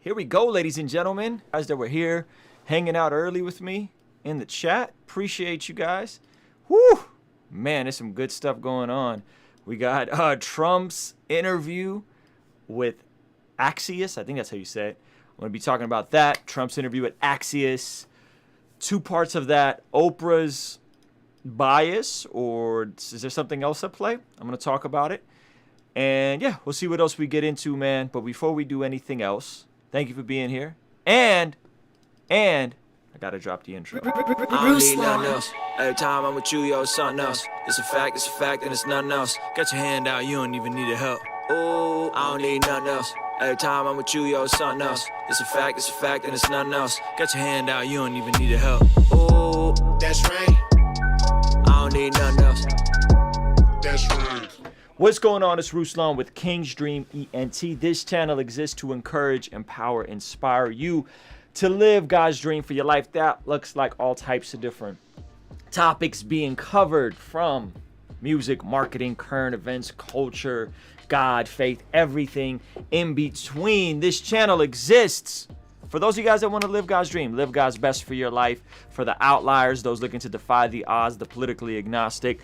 Here we go, ladies and gentlemen. Guys that were here hanging out early with me in the chat. Appreciate you guys. Woo! Man, there's some good stuff going on. We got Trump's interview with Axios. I think that's how you say it. I'm going to be talking about that. Trump's interview with Axios. Two parts of that. Oprah's bias, or is there something else at play? I'm going to talk about it. And yeah, we'll see what else we get into, man. But before we do anything else, thank you for being here. And I gotta drop the intro. I don't need nothing else. Every time I'm with you, yo, it's something else. It's a fact, and it's nothing else. Got your hand out, you don't even need a help. Ooh, I don't need nothing else. Every time I'm with you, yo, it's something else. It's a fact, and it's nothing else. Got your hand out, you don't even need a help. Ooh, that's right. I don't need nothing else. That's right. What's going on? It's Ruslan with King's Dream ENT. This channel exists to encourage, empower, inspire you to live God's dream for your life. That looks like all types of different topics being covered, from music, marketing, current events, culture, God, faith, everything in between. This channel exists for those of you guys that want to live God's dream, live God's best for your life, for the outliers, those looking to defy the odds, the politically agnostic,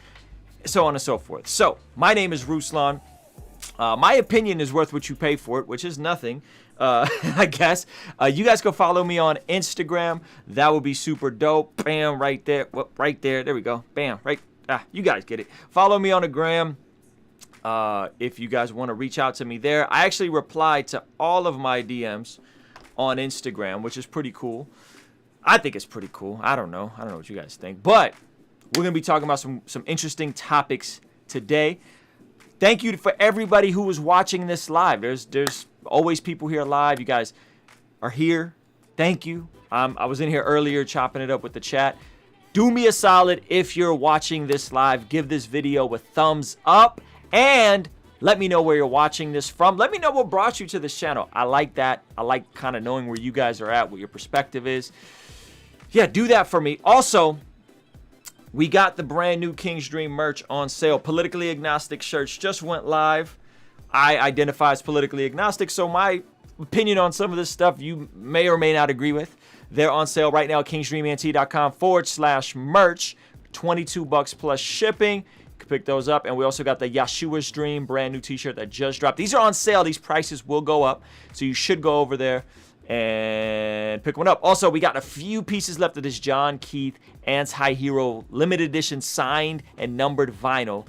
so on and so forth. So my name is Ruslan. My opinion is worth what you pay for it, which is nothing, I guess. You guys can follow me on Instagram. That would be super dope. Bam, right there. Right there. There we go. Bam, right. You guys get it. Follow me on the gram if you guys want to reach out to me there. I actually reply to all of my DMs on Instagram, which is pretty cool. I think it's pretty cool. I don't know what you guys think. But we're going to be talking about some interesting topics today. Thank you for everybody who was watching this live. There's always people here live. You guys are here. Thank you. I was in here earlier chopping it up with the chat. Do me a solid if you're watching this live. Give this video a thumbs up and let me know where you're watching this from. Let me know what brought you to this channel. I like that. I like kind of knowing where you guys are at, what your perspective is. Yeah, do that for me. Also, we got the brand new King's Dream merch on sale. Politically agnostic shirts just went live. I identify as politically agnostic, so my opinion on some of this stuff you may or may not agree with. They're on sale right now at kingsdreament.com/merch. $22 plus shipping. You can pick those up. And we also got the Yeshua's Dream brand new t-shirt that just dropped. These are on sale. These prices will go up, so you should go over there and pick one up. Also, we got a few pieces left of this John Keith Anti-Hero limited edition signed and numbered vinyl.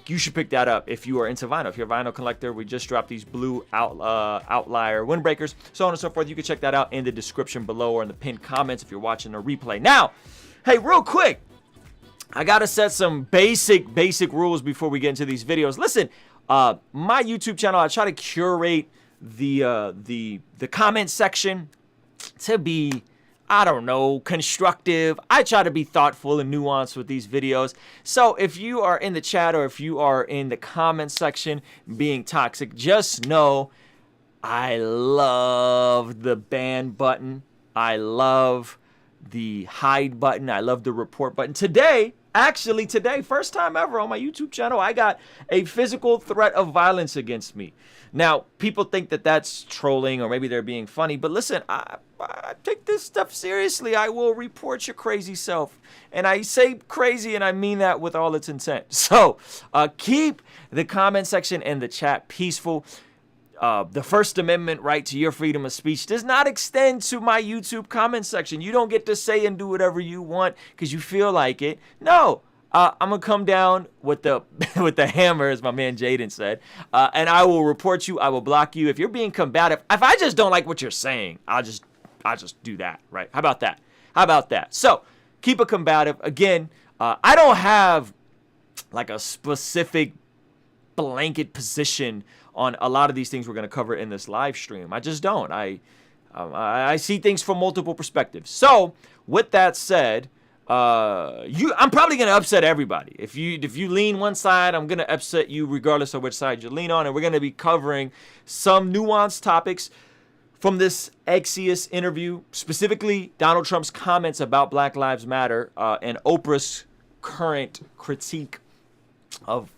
You should pick that up if you are into vinyl. If you're a vinyl collector, we just dropped these blue outlier windbreakers, so on and so forth. You can check that out in the description below or in the pinned comments if you're watching a replay. Now, hey, real quick, I gotta set some basic rules before we get into these videos. Listen, my YouTube channel, I try to curate the comment section to be, I don't know, constructive. I try to be thoughtful and nuanced with these videos. So if you are in the chat or if you are in the comment section being toxic, just know I love the ban button. I love the hide button. I love the report button. Today, first time ever on my YouTube channel, I got a physical threat of violence against me. Now, people think that that's trolling or maybe they're being funny, but listen, I take this stuff seriously. I will report your crazy self. And I say crazy, and I mean that with all its intent. So keep the comment section and the chat peaceful. The First Amendment right to your freedom of speech does not extend to my YouTube comment section. You don't get to say and do whatever you want because you feel like it. No. I'm going to come down with the with the hammer, as my man Jaden said, and I will report you. I will block you. If you're being combative, if I just don't like what you're saying, I'll just do that, right? How about that? So keep it combative. Again, I don't have like a specific blanket position on a lot of these things we're going to cover in this live stream. I just don't. I see things from multiple perspectives. So with that said, I'm probably going to upset everybody. If you lean one side, I'm going to upset you regardless of which side you lean on. And we're going to be covering some nuanced topics from this Axios interview, specifically Donald Trump's comments about Black Lives Matter and Oprah's current critique of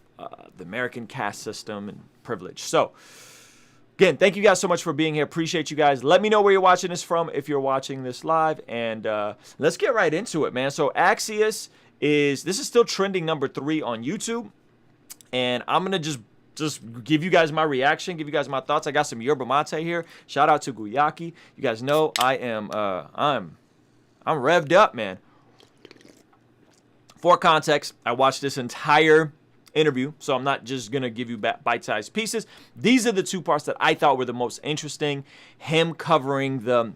the American caste system and privilege. So Again, thank you guys so much for being here. Appreciate you guys. Let me know where you're watching this from if you're watching this live. And let's get right into it, man. So Axios this is still trending number 3 on YouTube. And I'm going to just give you guys my reaction, give you guys my thoughts. I got some yerba mate here. Shout out to Guyaki. You guys know I'm revved up, man. For context, I watched this entire interview, so I'm not just gonna give you bite-sized pieces. These are the 2 parts that I thought were the most interesting. Him covering the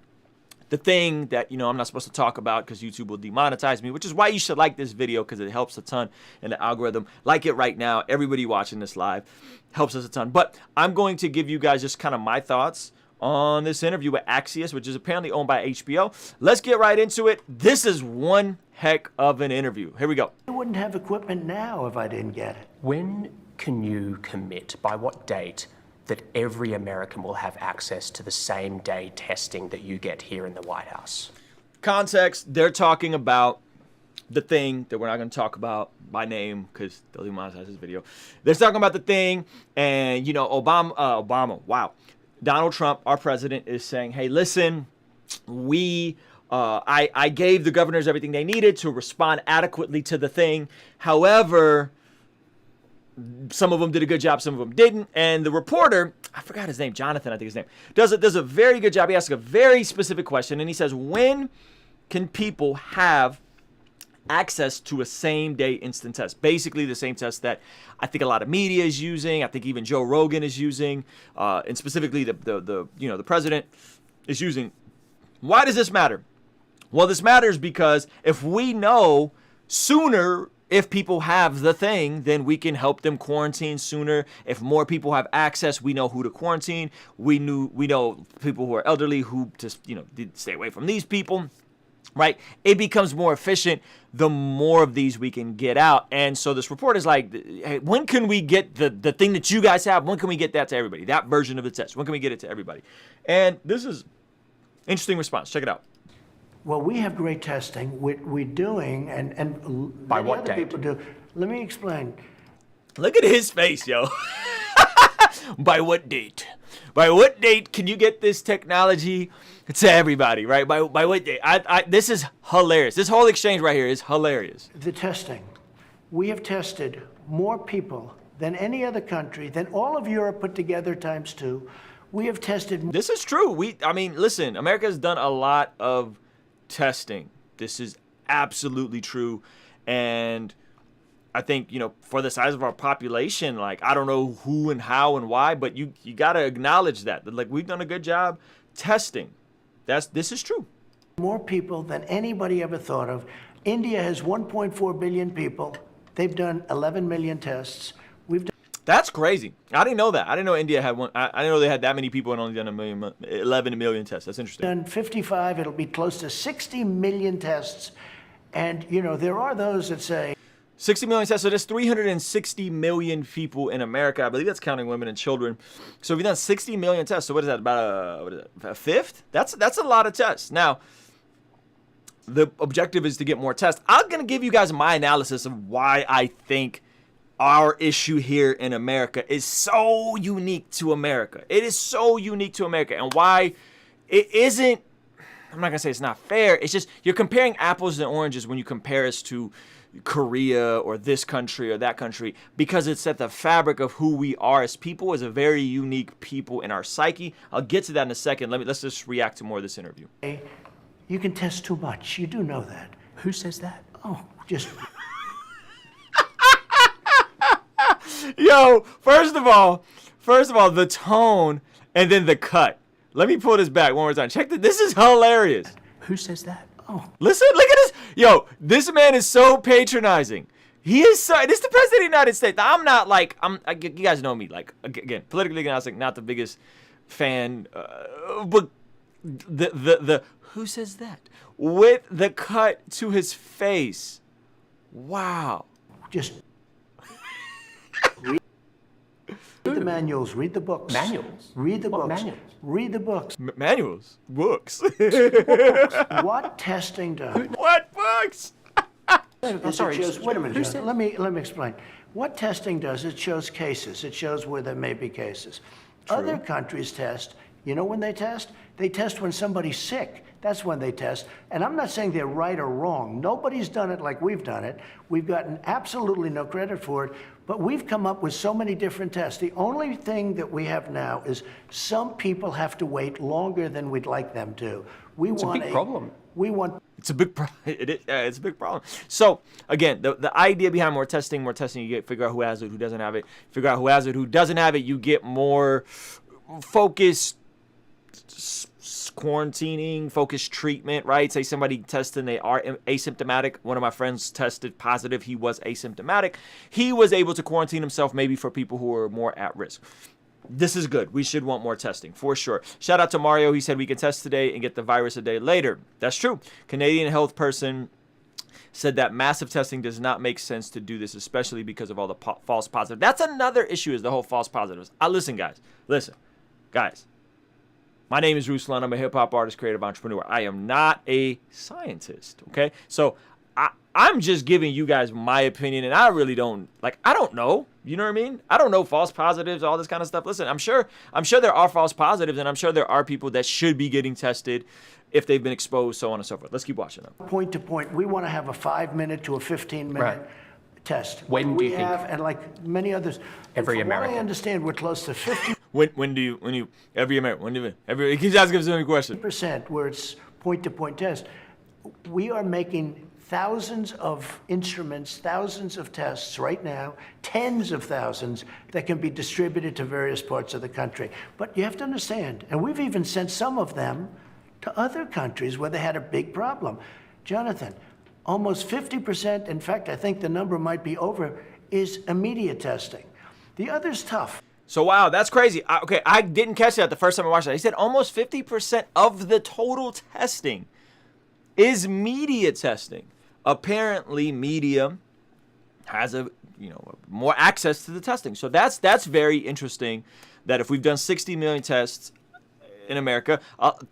thing that, I'm not supposed to talk about because YouTube will demonetize me, which is why you should like this video, because it helps a ton in the algorithm. Like it right now. Everybody watching this live helps us a ton. But I'm going to give you guys just kind of my thoughts on this interview with Axios, which is apparently owned by HBO. Let's get right into it. This is one heck of an interview. Here we go. I wouldn't have equipment now if I didn't get it. When can you commit, by what date, that every American will have access to the same day testing that you get here in the White House? Context, they're talking about the thing that we're not going to talk about by name because they'll demonetize this video. They're talking about the thing, and, Obama, wow. Donald Trump, our president, is saying, hey, listen, I gave the governors everything they needed to respond adequately to the thing. However, some of them did a good job, some of them didn't. And the reporter, I forgot his name, Jonathan, I think his name, does a very good job. He asks a very specific question, and he says, when can people have access to a same-day instant test? Basically the same test that I think a lot of media is using. I think even Joe Rogan is using, and specifically the president is using. Why does this matter? Well, this matters because if we know sooner if people have the thing, then we can help them quarantine sooner. If more people have access, we know who to quarantine. We know people who are elderly who just stay away from these people. Right? It becomes more efficient the more of these we can get out. And so this report is like, hey, when can we get the thing that you guys have? When can we get that to everybody? That version of the test. When can we get it to everybody? And this is interesting response. Check it out. Well, we have great testing. We're doing, and by what other date? people do. Let me explain. Look at his face, yo. By what date? By what date can you get this technology to everybody, right? By what date? This is hilarious. This whole exchange right here is hilarious. The testing. We have tested more people than any other country, than all of Europe put together times 2. We have tested. This is true. Listen, America has done a lot of testing. This is absolutely true. And I think, for the size of our population, like, I don't know who and how and why, but you got to acknowledge that. Like, we've done a good job testing. This is true. More people than anybody ever thought of. India has 1.4 billion people. They've done 11 million tests. That's crazy. I didn't know that. I didn't know India had one. I didn't know they had that many people and only done 11 million tests. That's interesting. Done 55. It'll be close to 60 million tests. And, there are those that say 60 million tests. So there's 360 million people in America. I believe that's counting women and children. So if you've done 60 million tests, so what is that? About a fifth? That's a lot of tests. Now, the objective is to get more tests. I'm going to give you guys my analysis of why I think our issue here in America is so unique to America. It is so unique to America, and why it isn't, I'm not going to say it's not fair. It's just you're comparing apples and oranges when you compare us to Korea or this country or that country, because it's at the fabric of who we are as people, as a very unique people in our psyche. I'll get to that in a second. Let's just react to more of this interview. You can test too much. You do know that. Who says that? Oh, just... Yo, first of all, the tone and then the cut. Let me pull this back one more time. Check this. This is hilarious. Who says that? Oh, listen, look at this. Yo, this man is so patronizing. He is so. This is the president of the United States. I'm not like you guys know me. Like, again, politically agnostic, not the biggest fan, but the who says that with the cut to his face. Wow. just read the manuals, read the books. Manuals? Read the What books. manuals? Read the books. Manuals, books. What testing does? What books? is sorry, it shows, wait a who minute, said- John, let me explain. What testing does, it shows cases. It shows where there may be cases. Other countries test. You know when they test? They test when somebody's sick. That's when they test. And I'm not saying they're right or wrong. Nobody's done it like we've done it. We've gotten absolutely no credit for it. But we've come up with so many different tests. The only thing that we have now is some people have to wait longer than we'd like them to. It's a big problem. We want. It's a big it's a big problem. So again, the idea behind more testing, you get figure out who has it, who doesn't have it. Figure out who has it, who doesn't have it. You get more focused quarantining, focused treatment, right? Say somebody tested and they are asymptomatic. One of my friends tested positive. He was asymptomatic. He was able to quarantine himself maybe for people who are more at risk. This is good. We should want more testing for sure. Shout out to Mario. He said we can test today and get the virus a day later. That's true. Canadian health person said that massive testing does not make sense to do this, especially because of all the false positives. That's another issue, is the whole false positives. Listen, guys. My name is Ruslan. I'm a hip-hop artist, creative entrepreneur. I am not a scientist, okay? So I'm just giving you guys my opinion, and I really don't, I don't know. You know what I mean? I don't know false positives, all this kind of stuff. Listen, I'm sure there are false positives, and I'm sure there are people that should be getting tested if they've been exposed, so on and so forth. Let's keep watching them. Point to point, we want to have a 5-minute to a 15-minute test. When do you think? And like many others, every American. I understand we're close to 50%. Every American, he keeps asking so many questions. Where it's point-to-point test. We are making thousands of instruments, thousands of tests right now, tens of thousands that can be distributed to various parts of the country. But you have to understand, and we've even sent some of them to other countries where they had a big problem. Jonathan, almost 50%, in fact, I think the number might be over, is immediate testing. The other's tough. So, wow, that's crazy. I didn't catch that the first time I watched it. He said almost 50% of the total testing is media testing. Apparently, media has more access to the testing. So that's very interesting, that if we've done 60 million tests in America,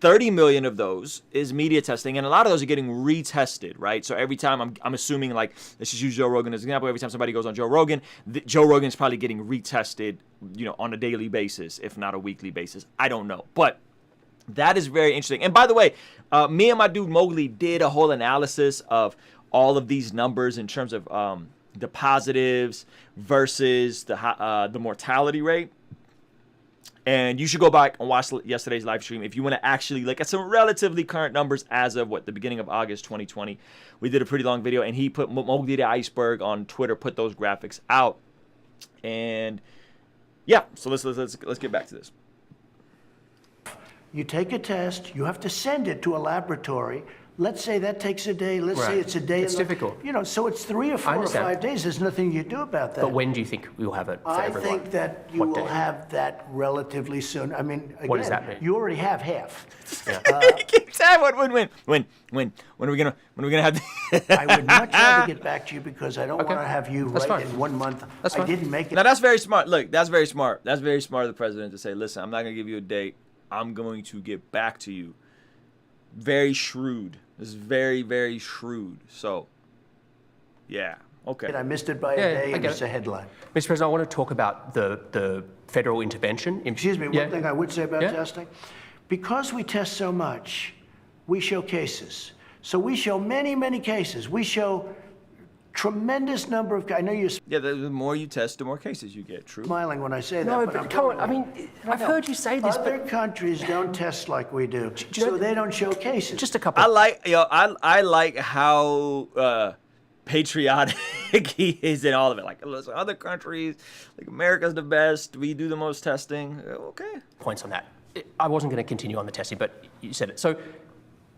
30 million of those is media testing, and a lot of those are getting retested, right? So every time, I'm assuming, let's just use Joe Rogan as an example. Every time somebody goes on Joe Rogan, Joe Rogan is probably getting retested, on a daily basis, if not a weekly basis. I don't know, but that is very interesting. And by the way, me and my dude Mowgli did a whole analysis of all of these numbers in terms of the positives versus the mortality rate. And you should go back and watch yesterday's live stream if you want to actually look at some relatively current numbers as of the beginning of August 2020. We did a pretty long video, and he put Mowgli the Iceberg on Twitter, put those graphics out. And yeah, so let's get back to this. You take a test, you have to send it to a laboratory. Let's say that takes a day. Let's say it's a day. It's difficult. So it's 3 or 4 or 5 days. There's nothing you do about that. But when do you think we'll have it for everyone? I think that you will have that relatively soon. I mean, again, what does that mean? You already have half. He keeps saying, when are we gonna have? I would much rather get back to you because I don't want to have you in 1 month. I didn't make it. Now that's very smart. Look, that's very smart. That's very smart of the president to say, listen, I'm not gonna give you a date. I'm going to get back to you. Very shrewd. This is very, very shrewd. So, yeah, okay. I missed it by a day, and it's a headline. Mr. President, I want to talk about the federal intervention. Excuse me, one thing I would say about testing. Because we test so much, we show cases. So we show many, many cases. We show tremendous number of, I know you're the more you test, the more cases you get, true. Smiling when I say that. No, but come on, I mean, I've heard you say this, Other countries don't test like we do, so they don't show cases. Just a couple. I like how patriotic he is in all of it. Like, listen, other countries, America's the best, we do the most testing. Okay. Points on that. I wasn't going to continue on the testing, but you said it. So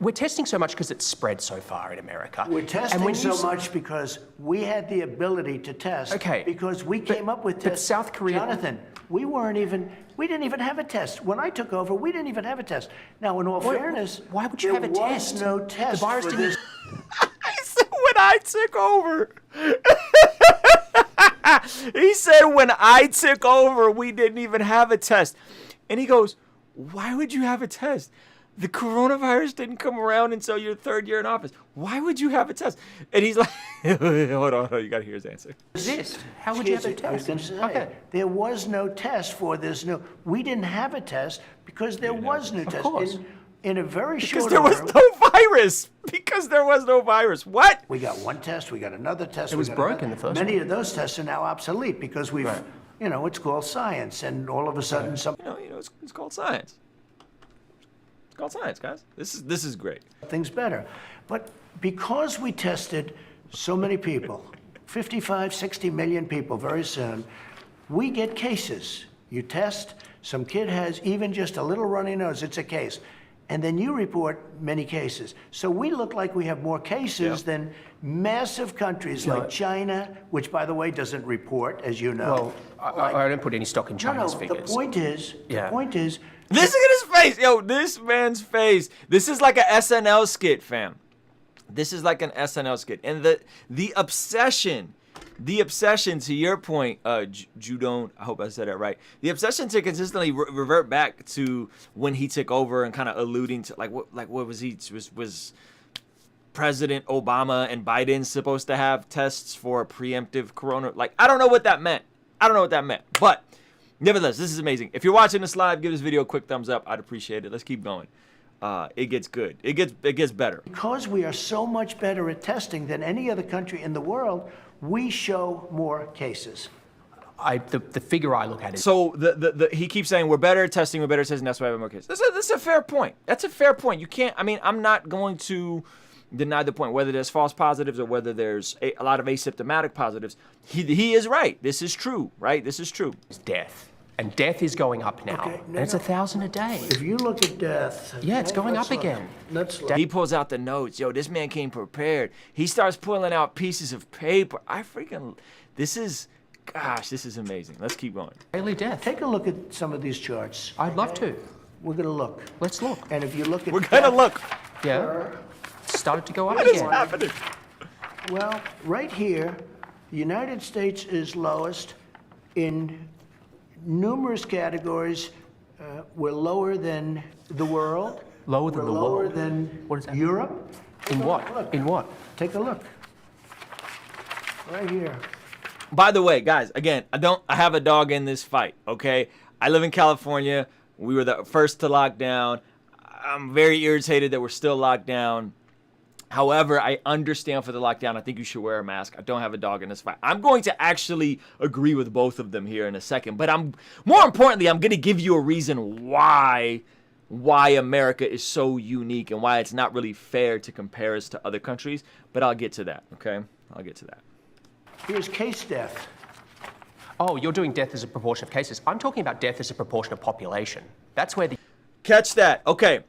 we're testing so much because it's spread so far in America. We're testing so much because we had the ability to test. Okay. Because we came up with tests. But South Korea. Jonathan, we didn't even have a test. When I took over, we didn't even have a test. Now, in all fairness, why would you have a test? There was no test the virus for didn't. this. I said when I took over. He said when I took over, we didn't even have a test. And he goes, why would you have a test? the coronavirus didn't come around until your 3rd year in office. Why would you have a test? And he's like, hold on, you got to hear his answer. Exist. How would you have a I was test? going to say, Okay. there was no test for this new. We didn't have a test because there was no test. course. In a very Because short there was order, no virus. Because there was no virus. What? we got one test, we got another test. It was broken, the first Many one. of those tests are now obsolete because we've, you know, it's called science, and all of a sudden You know, it's called science. It's called science, guys. This is great. something's better. But because we tested so many people, 55, 60 million people very soon, we get cases. You test, some kid has even just a little runny nose, it's a case. And then you report many cases. So we look like we have more cases than massive countries like China, which, by the way, doesn't report, as you know. Well, I don't put any stock in China's the figures. point is, Listen at his face. Yo, this man's face. This is like an SNL skit, fam. This is like an SNL skit. And the obsession, to your point, Judon, I hope I said that right. The obsession to consistently revert back to when he took over and kind of alluding to what was he was President Obama and Biden supposed to have tests for preemptive corona? Like, I don't know what that meant. But nevertheless, this is amazing. If you're watching this live, give this video a quick thumbs up. I'd appreciate it. Let's keep going. It gets good. It gets better. Because we are so much better at testing than any other country in the world, we show more cases. The figure I look at is So he keeps saying we're better at testing, that's why I have more cases. That's a fair point. That's a fair point. You can't, I mean, I'm not going to deny the point, whether there's false positives or whether there's a lot of asymptomatic positives. He is right. This is true, right? This is true. death. And death is going up now. Okay, and it's 1,000 a day. If you look at death... Yeah, it's going let's up look. again. Let's look. He pulls out the notes. Yo, this man came prepared. He starts pulling out pieces of paper. This is amazing. Let's keep going. Daily death. Take a look at some of these charts. I'd love to. We're going to look. Let's look. And if you look at... We're gonna look. Yeah. Started to go up What is again. happening? Well, right here, the United States is lowest in numerous categories. We're lower than the world. Lower than the We're lower world? than What is that? Europe. In what? Look. In what? Take a look. Right here. By the way, guys, again, I have a dog in this fight, okay? I live in California. We were the first to lock down. I'm very irritated that we're still locked down. However, I understand for the lockdown. I think you should wear a mask. I don't have a dog in this fight. I'm going to actually agree with both of them here in a second. But more importantly, I'm going to give you a reason why America is so unique and why it's not really fair to compare us to other countries. But I'll get to that, okay? I'll get to that. Here's case death. Oh, you're doing death as a proportion of cases. I'm talking about death as a proportion of population. That's where the Catch that. Okay.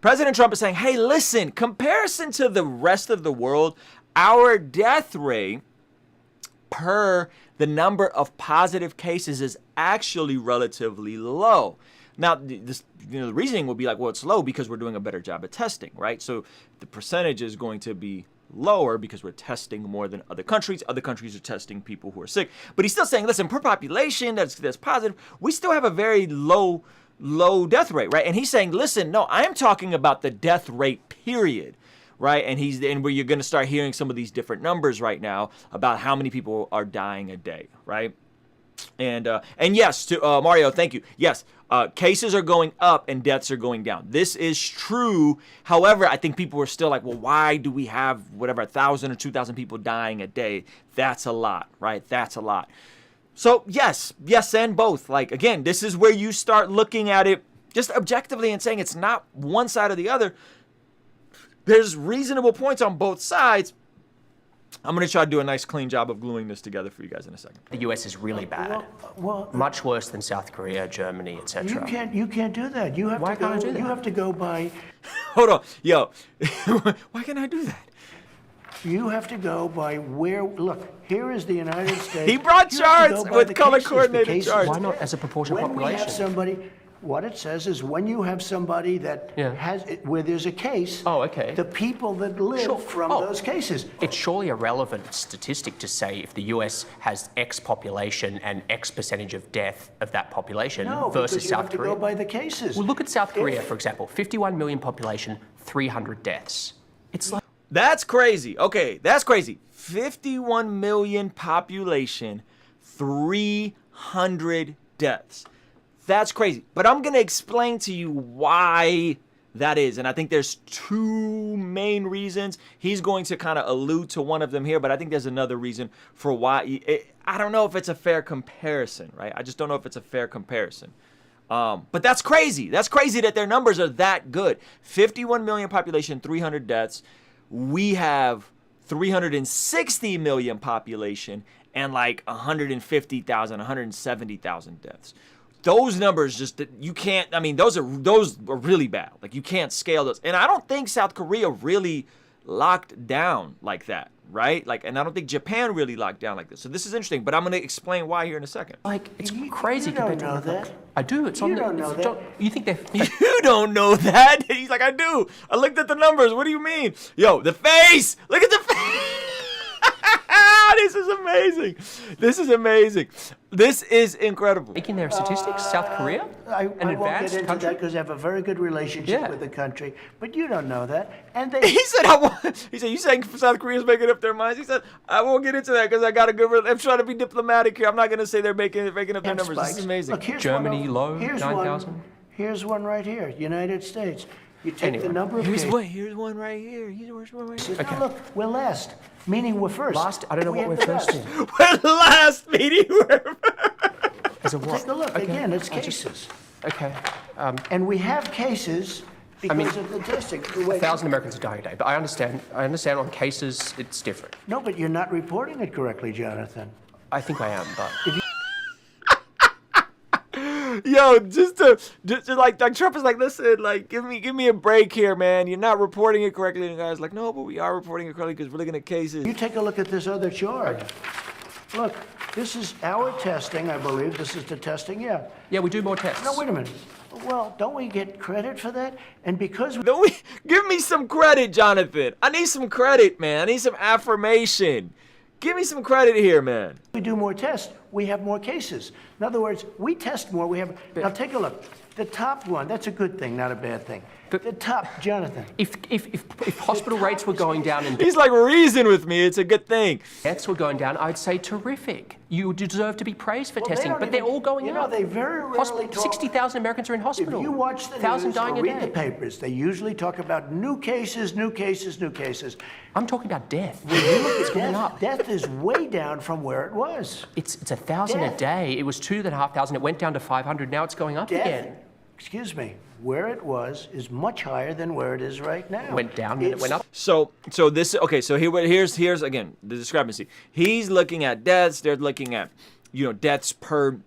President Trump is saying, hey, listen, comparison to the rest of the world, our death rate per the number of positive cases is actually relatively low. Now, the reasoning will be like, well, it's low because we're doing a better job at testing, right? So the percentage is going to be lower because we're testing more than other countries. Other countries are testing people who are sick. But he's still saying, listen, per population that's positive, we still have a very low death rate, right? And he's saying, listen, no, I am talking about the death rate, period, right? And where you're going to start hearing some of these different numbers right now about how many people are dying a day, right? And yes, to Mario, thank you. Yes, cases are going up and deaths are going down. This is true. However, I think people are still like, well, why do we have whatever 1,000 or 2,000 people dying a day? That's a lot, right? That's a lot. So yes, and both. Like, again, this is where you start looking at it just objectively and saying it's not one side or the other. There's reasonable points on both sides. I'm going to try to do a nice clean job of gluing this together for you guys in a second. The US is really bad. Well, Much worse than South Korea, Germany, etc. you can't do that. You have Why to go. can't I do that? You have to go by. Hold on. Yo, why can't I do that? You have to go by where. Look, here is the United States. He brought You have to charts go by with the color cases, the coordinated cases. charts. Why not as a proportion of When we population? have somebody, What it says is when you have somebody that where there's a case, the people that live from those cases. It's surely a relevant statistic to say if the US has X population and X percentage of death of that population versus South Korea. No, go by the cases. Well, look at South Korea, for example. 51 million population, 300 deaths. It's like... That's crazy. Okay, that's crazy. 51 million population, 300 deaths. That's crazy. But I'm going to explain to you why that is. And I think there's two main reasons. He's going to kind of allude to one of them here, but I think there's another reason for why. I don't know if it's a fair comparison, right? I just don't know if it's a fair comparison. But that's crazy. That's crazy that their numbers are that good. 51 million population, 300 deaths. We have 360 million population and like 150,000, 170,000 deaths. Those numbers just, you can't, I mean, those are really bad. Like, you can't scale those. And I don't think South Korea really locked down like that, right? Like, and I don't think Japan really locked down like this. So this is interesting, but I'm going to explain why here in a second. Like, it's crazy. You don't know that. I do. It's on You don't know that. You think they're... You don't know that? He's like, I do. I looked at the numbers. What do you mean? Yo, the face. Look at the face. This is amazing. This is amazing. This is incredible. Making their statistics, South Korea, I an won't advanced get into country. that because I have a very good relationship with the country, but you don't know that. And they, He said, you saying South Korea's making up their minds? He said, I won't get into that because I got a good, I'm trying to be diplomatic here. I'm not going to say they're making up their numbers. spikes. This is amazing. Look, here's Germany, one low, here's 9,000. one. Here's one right here, United States. You take the number of Here's cases. one right here. Here's one right here. Now look, we're last, meaning we're first. Last, I don't know We what have we're the first best. in. We're last meeting. As a what? Take a look, Okay. again, it's I just- cases. Okay. And we have cases because of the testing. 1,000 Americans are dying a day, but I understand on cases it's different. No, but you're not reporting it correctly, Jonathan. I think I am, but... Yo, just like Trump is like, listen, like give me a break here, man. You're not reporting it correctly. And the guy's like, no, but we are reporting it correctly because we're looking at cases. You take a look at this other chart. Look, this is our testing, I believe. This is the testing, yeah. Yeah, we do more tests. No, wait a minute. Well, don't we get credit for that? And because Don't we give me some credit, Jonathan? I need some credit, man. I need some affirmation. Give me some credit here, man. we do more tests, we have more cases. In other words, we test more, we have... Now, take a look. The top one, that's a good thing, not a bad thing. But- The top, Jonathan. If hospital rates were going down and He's like, reason with me. It's a good thing. deaths were going down, I'd say terrific. You deserve to be praised for Well, they testing, don't but they're even- all going you know, up. they very rarely talk- 60,000 Americans are in If hospital. you watch the 1,000 news dying or a read the day. papers, they usually talk about new cases, new cases, new cases. I'm talking about death. It's going up. Death is way down from where it was. It's 1,000 a Death. day. It was 2,500. It went down to 500. Now it's going up again. Excuse me, where it was is much higher than where it is right now. It went down and it went up. So this, okay, so here's again the discrepancy. He's looking at deaths. They're looking at, deaths per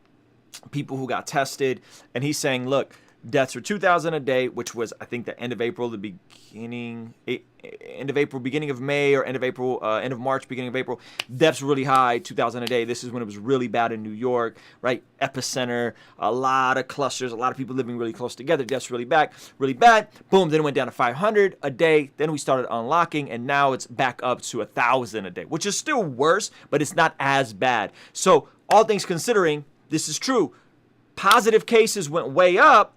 people who got tested, and he's saying, look, deaths are 2,000 a day, which was, I think, the end of April, beginning of May, or end of March, beginning of April. Deaths really high, 2,000 a day. This is when it was really bad in New York, right? Epicenter, a lot of clusters, a lot of people living really close together. Deaths really bad. Boom, then it went down to 500 a day. Then we started unlocking, and now it's back up to 1,000 a day, which is still worse, but it's not as bad. So all things considering, this is true. Positive cases went way up.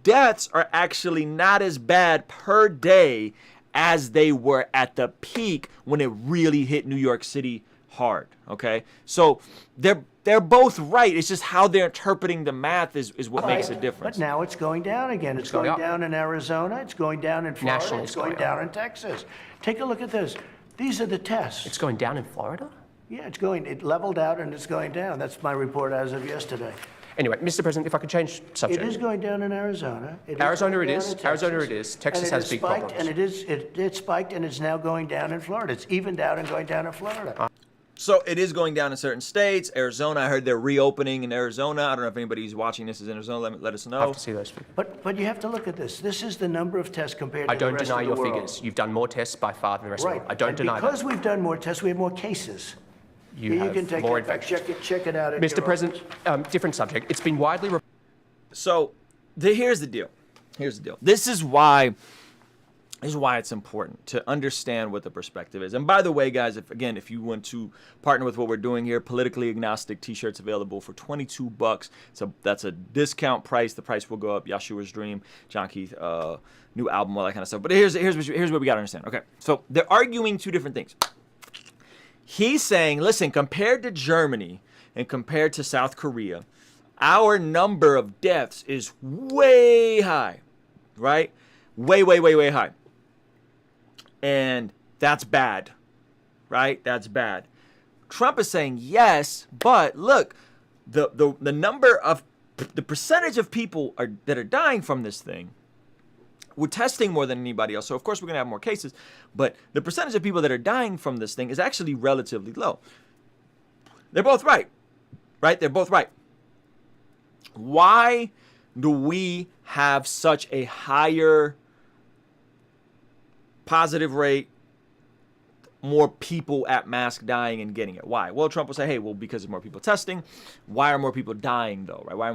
Deaths are actually not as bad per day as they were at the peak when it really hit New York City hard, okay? So they're both right. It's just how they're interpreting the math is what makes a difference. But now it's going down again. It's going going up. down in Arizona. It's going down in Florida. Nationally, it's it's going going down in Texas. Take a look at this. These are the tests. It's going down in Florida? Yeah, it leveled out and it's going down. That's my report as of yesterday. Anyway, Mr. President, if I could change subject. It is going down in Arizona. Arizona it is. Texas. Arizona it is. Texas has big spiked, problems. And it spiked and it's now going down in Florida. It's evened out and going down in Florida. So it is going down in certain states. Arizona, I heard they're reopening in Arizona. I don't know if anybody who's watching this is in Arizona. Let us know. I have to see those figures. But you have to look at this. This is the number of tests compared I to the don't rest deny of your the world. figures. You've done more tests by far than the rest of Right. the world. I don't and deny because that. we've done more tests, we have more cases. you You have can take more that back. infections. Check it out. At Mr. your President, different subject. It's been widely So here's the deal. This is why it's important to understand what the perspective is. And by the way, guys, if you want to partner with what we're doing here, politically agnostic t-shirts available for $22. So that's a discount price. The price will go up. Yeshua's Dream, John Keith, new album, all that kind of stuff. But here's what we got to understand. Okay, so they're arguing two different things. He's saying, listen, compared to Germany and compared to South Korea, our number of deaths is way high, right? Way high. And that's bad, right? That's bad. Trump is saying yes, but look, the number of the percentage of people that are dying from this thing, we're testing more than anybody else. So of course we're gonna have more cases, but the percentage of people that are dying from this thing is actually relatively low. They're both right? They're both right. Why do we have such a higher positive rate, more people at mask dying and getting it? Why? Well, Trump will say, hey, well, because of more people testing. Why are more people dying, though, right? Why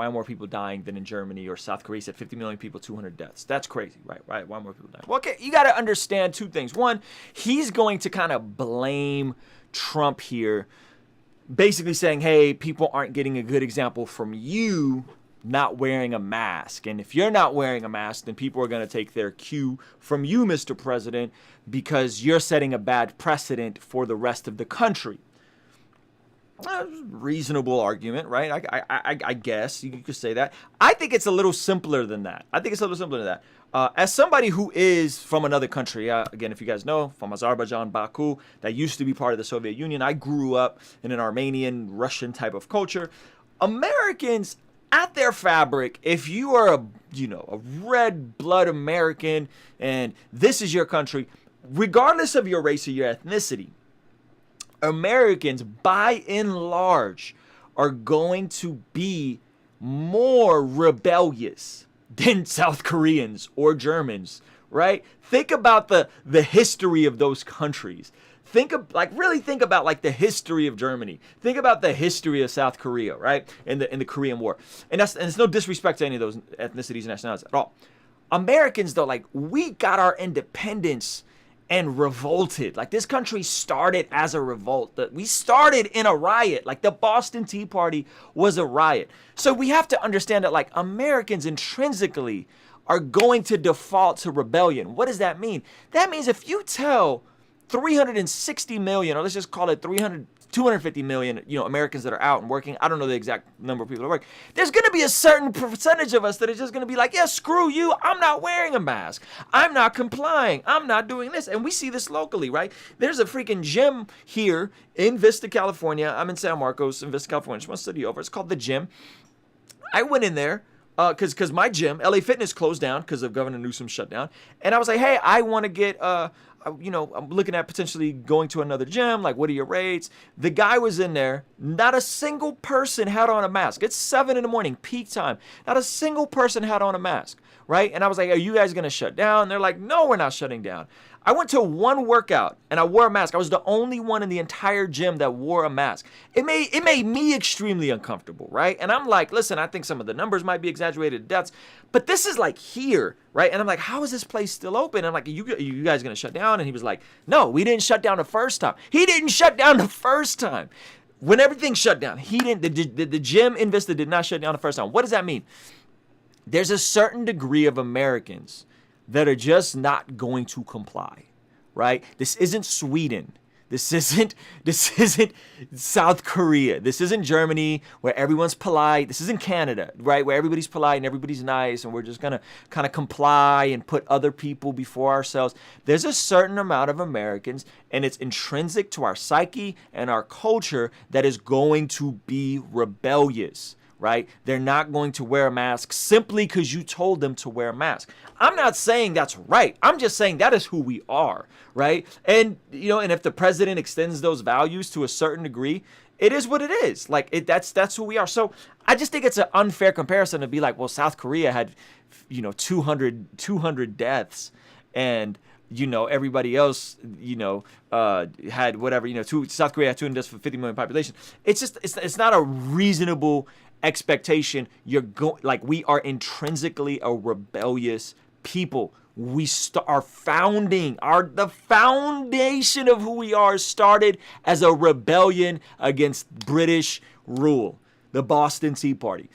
are more people dying than in Germany or South Korea? Said 50 million people, 200 deaths. That's crazy, right? Why are more people dying? Well, okay, you got to understand two things. One, he's going to kind of blame Trump here, basically saying, hey, people aren't getting a good example from you not wearing a mask. And if you're not wearing a mask, then people are going to take their cue from you, Mr. President, because you're setting a bad precedent for the rest of the country. Reasonable argument, right? I guess you could say that. I think it's a little simpler than that. As somebody who is from another country, again, if you guys know, from Azerbaijan, Baku, that used to be part of the Soviet Union. I grew up in an Armenian, Russian type of culture. Americans, at their fabric, if you are a red blood American and this is your country, regardless of your race or your ethnicity, Americans, by and large, are going to be more rebellious than South Koreans or Germans, right? Think about the history of those countries. Think about the history of Germany. Think about the history of South Korea, right? In the Korean War. And it's no disrespect to any of those ethnicities and nationalities at all. Americans, though, we got our independence and revolted. This country started as a revolt. We started in a riot. The Boston Tea Party was a riot. So we have to understand that Americans intrinsically are going to default to rebellion. What does that mean? That means if you tell 360 million, or let's just call it 250 million, Americans that are out and working. I don't know the exact number of people that work. There's going to be a certain percentage of us that is just going to be like, yeah, screw you. I'm not wearing a mask. I'm not complying. I'm not doing this. And we see this locally, right? There's a freaking gym here in Vista, California. I'm in San Marcos in Vista, California. Just one city over. It's called The Gym. I went in there because my gym, LA Fitness, closed down because of Governor Newsom's shutdown. And I was like, hey, I want to get I'm looking at potentially going to another gym. What are your rates? The guy was in there. Not a single person had on a mask. It's 7 a.m, peak time. Not a single person had on a mask, right? And I was like, are you guys going to shut down? They're like, no, we're not shutting down. I went to one workout and I wore a mask. I was the only one in the entire gym that wore a mask. It made me extremely uncomfortable, right? And I'm like, listen, I think some of the numbers might be exaggerated deaths, but this is here, right? And I'm like, how is this place still open? I'm like, are you guys gonna shut down? And he was like, no, we didn't shut down the first time. He didn't shut down the first time. When everything shut down, he didn't. The gym in Vista did not shut down the first time. What does that mean? There's a certain degree of Americans that are just not going to comply, right? This isn't Sweden. This isn't South Korea. This isn't Germany where everyone's polite. This isn't Canada, right? Where everybody's polite and everybody's nice and we're just going to kind of comply and put other people before ourselves. There's a certain amount of Americans, and it's intrinsic to our psyche and our culture, that is going to be rebellious, right? They're not going to wear a mask simply because you told them to wear a mask. I'm not saying that's right. I'm just saying that is who we are, right? And, and if the president extends those values to a certain degree, it is what it is. That's who we are. So I just think it's an unfair comparison to be like, well, South Korea had, 200 deaths and you know, everybody else, you know, had whatever, you know, South Korea had 2 deaths for 50 million population. It's just, it's not a reasonable expectation. We are intrinsically a rebellious people. The foundation of who we are started as a rebellion against British rule, the Boston Tea Party.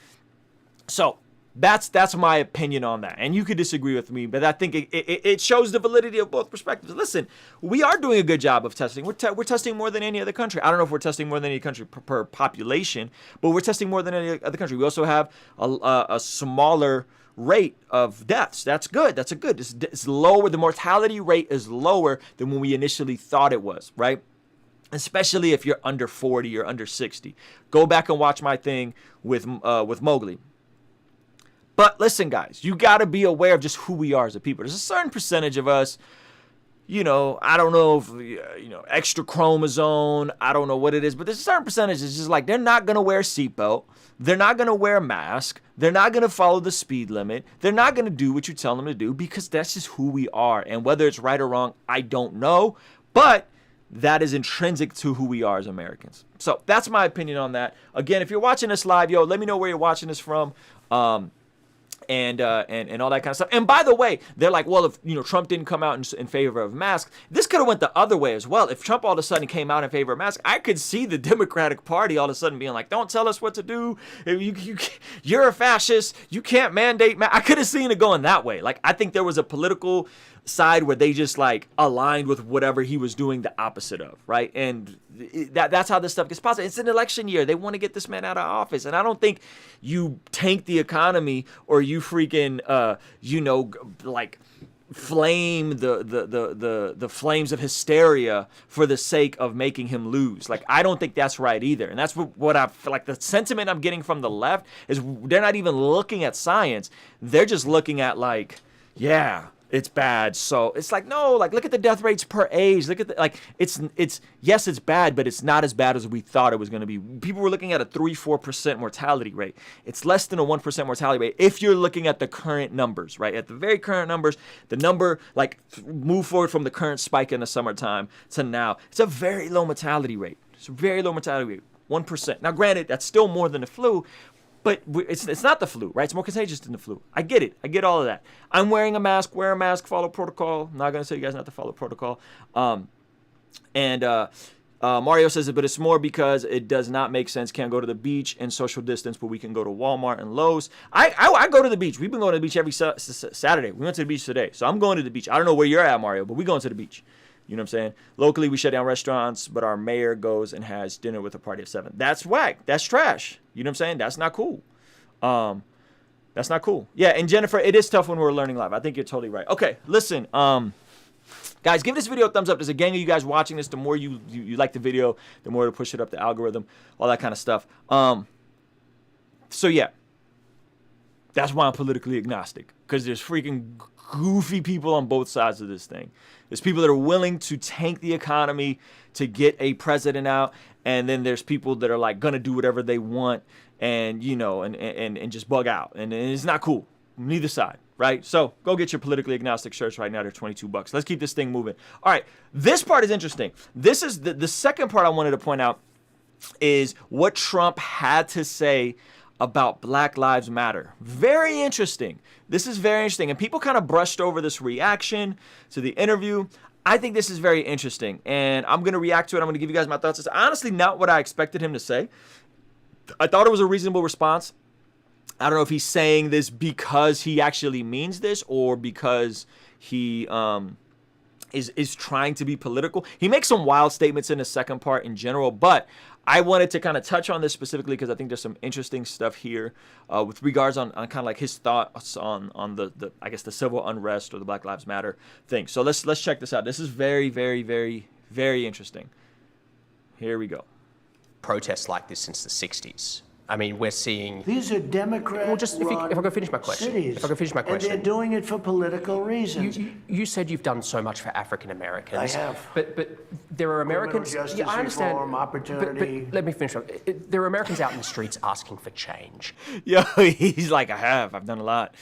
So that's my opinion on that. And you could disagree with me, but I think it shows the validity of both perspectives. Listen, we are doing a good job of testing. We're testing more than any other country. I don't know if we're testing more than any country per population, but we're testing more than any other country. We also have a smaller rate of deaths. That's good. That's good. It's lower. The mortality rate is lower than when we initially thought it was, right? Especially if you're under 40 or under 60. Go back and watch my thing with Mowgli. But listen, guys, you got to be aware of just who we are as a people. There's a certain percentage of us, you know, I don't know if, you know, extra chromosome, I don't know what it is, but there's a certain percentage that's just like, they're not going to wear a seatbelt. They're not going to wear a mask. They're not going to follow the speed limit. They're not going to do what you tell them to do, because that's just who we are. And whether it's right or wrong, I don't know. But that is intrinsic to who we are as Americans. So that's my opinion on that. Again, if you're watching this live, yo, let me know where you're watching this from. And all that kind of stuff. And by the way, they're like, well, if, you know, Trump didn't come out in favor of masks, this could have went the other way as well. If Trump all of a sudden came out in favor of masks, I could see the Democratic Party all of a sudden being like, don't tell us what to do. You're a fascist. You can't mandate masks. I could have seen it going that way. Like, I think there was a political side where they just like aligned with whatever he was doing the opposite of, right? And that's how this stuff gets possible. It's an election year. They want to get this man out of office. And I don't think you tank the economy or you freaking, you know, like flame the flames of hysteria for the sake of making him lose. Like, I don't think that's right either. And that's what I feel like the sentiment I'm getting from the left is they're not even looking at science. They're just looking at like, yeah, it's bad. So it's like, no, like, look at the death rates per age. Look at the, like, it's yes, it's bad, but it's not as bad as we thought it was going to be. People were looking at a 3-4% mortality rate. It's less than a 1% mortality rate if you're looking at the current numbers, right? At the very current numbers, the number, like, move forward from the current spike in the summertime to now, it's a very low mortality rate. It's a very low mortality rate, 1%. Now, granted, that's still more than the flu, but it's not the flu, right? It's more contagious than the flu. I get it. I get all of that. I'm wearing a mask. Wear a mask. Follow protocol. I'm not going to tell you guys not to follow protocol. Mario says it, but it's more because it does not make sense. Can't go to the beach and social distance, but we can go to Walmart and Lowe's. I go to the beach. We've been going to the beach every Saturday. We went to the beach today. So I'm going to the beach. I don't know where you're at, Mario, but we're going to the beach. You know what I'm saying? Locally, we shut down restaurants, but our mayor goes and has dinner with a party of 7. That's whack. That's trash. You know what I'm saying? That's not cool. That's not cool. Yeah, and Jennifer, it is tough when we're learning live. I think you're totally right. Okay, listen. Guys, give this video a thumbs up. There's a gang of you guys watching this. The more you like the video, the more it'll push it up the algorithm, all that kind of stuff. So, yeah. That's why I'm politically agnostic, because there's freaking goofy people on both sides of this thing. There's people that are willing to tank the economy to get a president out, and then there's people that are like gonna do whatever they want and, you know, and just bug out, and it's not cool. Neither side, right? So go get your politically agnostic shirts right now. They're $22. Let's keep this thing moving. All right, this part is interesting. This is the second part I wanted to point out is what Trump had to say about Black Lives Matter. Very interesting. This is very interesting. And people kind of brushed over this reaction to the interview. I think this is very interesting. And I'm going to react to it. I'm going to give you guys my thoughts. It's honestly not what I expected him to say. I thought it was a reasonable response. I don't know if he's saying this because he actually means this or because he is trying to be political. He makes some wild statements in the second part in general, but I wanted to kind of touch on this specifically because I think there's some interesting stuff here with regards on kind of like his thoughts on the I guess the civil unrest or the Black Lives Matter thing. So let's check this out. This is very, very, very, very interesting. Here we go. Protests like this since the 60s. I mean, we're seeing... These are Democrat-run well, just if I can finish my question. cities. If I can finish my question. And they're doing it for political reasons. You said you've done so much for African Americans. I have. But there are Americans... Justice I understand. reform, opportunity. But let me finish. There are Americans out in the streets asking for change. Yo, he's like, I've done a lot.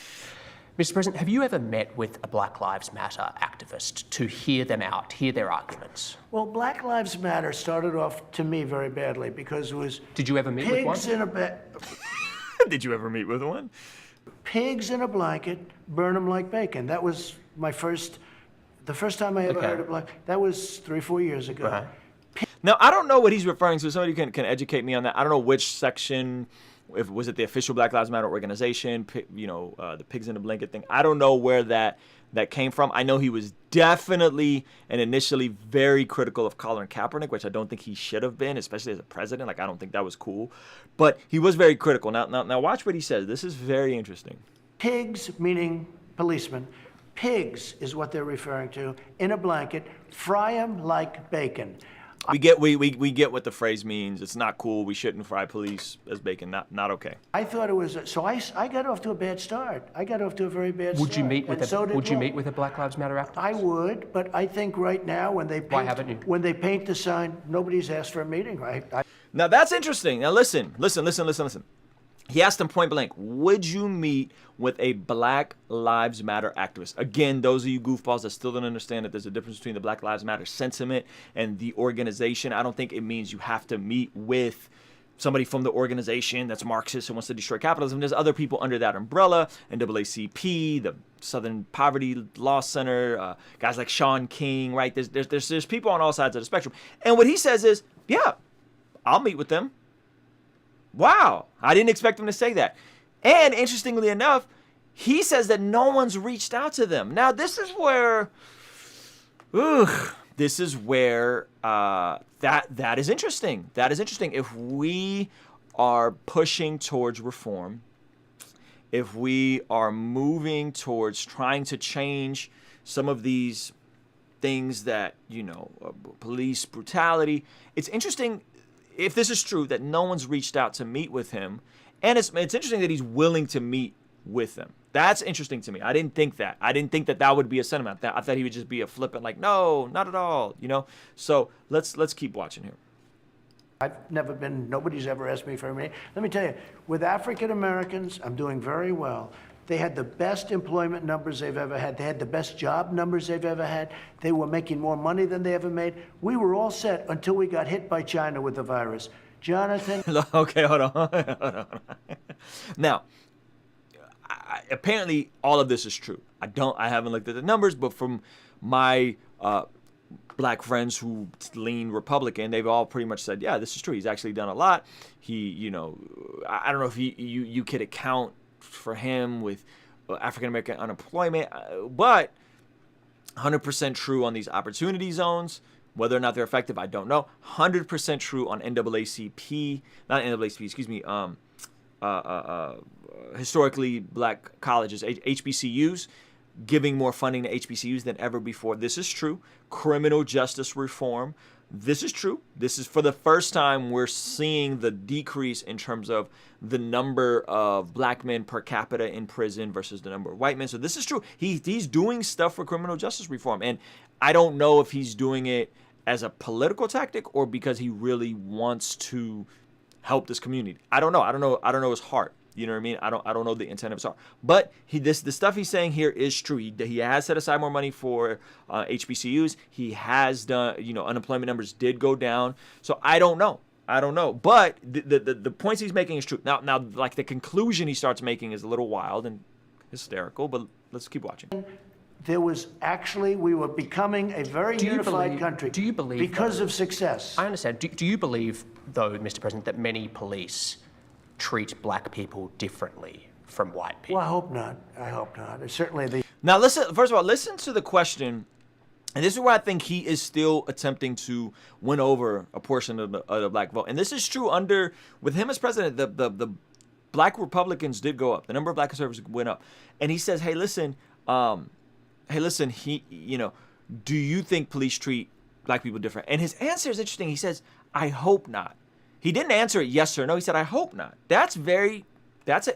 Mr. President, have you ever met with a Black Lives Matter activist to hear them out, hear their arguments? Well, Black Lives Matter started off, to me, very badly because it was... Did you ever meet with one? Pigs in a... Did you ever meet with one? Pigs in a blanket, burn them like bacon. That was my first... The first time I ever heard of black... That was 3 or 4 years ago. Right. Now, I don't know what he's referring to. Somebody can educate me on that. I don't know which section... If was it the official Black Lives Matter organization, the pigs in the blanket thing. I don't know where that came from. I know he was definitely and initially very critical of Colin Kaepernick, which I don't think he should have been, especially as a president. Like, I don't think that was cool. But he was very critical. Now watch what he says. This is very interesting. Pigs, meaning policemen. Pigs is what they're referring to, in a blanket. Fry them like bacon. We get what the phrase means. It's not cool. We shouldn't fry police as bacon. Not okay. I thought it was so. I got off to a bad start. I got off to a very bad start. Would you meet with a Black Lives Matter activist? I would, but I think right now when they paint, Why haven't you? When they paint the sign, nobody's asked for a meeting, right? Now that's interesting. Now listen. He asked him point blank, would you meet with a Black Lives Matter activist? Again, those of you goofballs that still don't understand that there's a difference between the Black Lives Matter sentiment and the organization. I don't think it means you have to meet with somebody from the organization that's Marxist and wants to destroy capitalism. There's other people under that umbrella, NAACP, the Southern Poverty Law Center, guys like Sean King, right? There's people on all sides of the spectrum. And what he says is, yeah, I'll meet with them. Wow, I didn't expect him to say that. And interestingly enough, he says that no one's reached out to them. Now, this is where that is interesting. That is interesting. If we are pushing towards reform, if we are moving towards trying to change some of these things that, police brutality, it's interesting. If this is true, that no one's reached out to meet with him, and it's interesting that he's willing to meet with them. That's interesting to me. I didn't think that. I didn't think that would be a sentiment. I thought he would just be a flippant, like, no, not at all, So let's keep watching here. I've never been, nobody's ever asked me for a meeting. Let me tell you, with African Americans, I'm doing very well. They had the best employment numbers they've ever had. They had the best job numbers they've ever had. They were making more money than they ever made. We were all set until we got hit by China with the virus. Jonathan. Okay, hold on. Now, apparently all of this is true. I haven't looked at the numbers, but from my black friends who lean Republican, they've all pretty much said, yeah, this is true. He's actually done a lot. He, I don't know if you could account for him with African-American unemployment, but 100% true on these opportunity zones. Whether or not they're effective, I don't know. 100% true on historically black colleges, HBCUs, giving more funding to HBCUs than ever before. This is true. Criminal justice reform. This is true. This is for the first time we're seeing the decrease in terms of the number of black men per capita in prison versus the number of white men. So this is true. He's doing stuff for criminal justice reform. And I don't know if he's doing it as a political tactic or because he really wants to help this community. I don't know. I don't know his heart. You know what I mean? I don't know the intent of his heart. But the stuff he's saying here is true. He has set aside more money for HBCUs. He has done, unemployment numbers did go down. So I don't know. But the points he's making is true. Now, like the conclusion he starts making is a little wild and hysterical, but let's keep watching. We were becoming a very unified country. Do you believe because of success? I understand. Do you believe, though, Mr. President, that many police treat black people differently from white people? Well, I hope not. Certainly Now, first of all, listen to the question. And this is where I think he is still attempting to win over a portion of the black vote. And this is true with him as president, the black Republicans did go up. The number of black conservatives went up. And he says, do you think police treat black people different? And his answer is interesting. He says, I hope not. He didn't answer it yes or no. He said, I hope not. That's an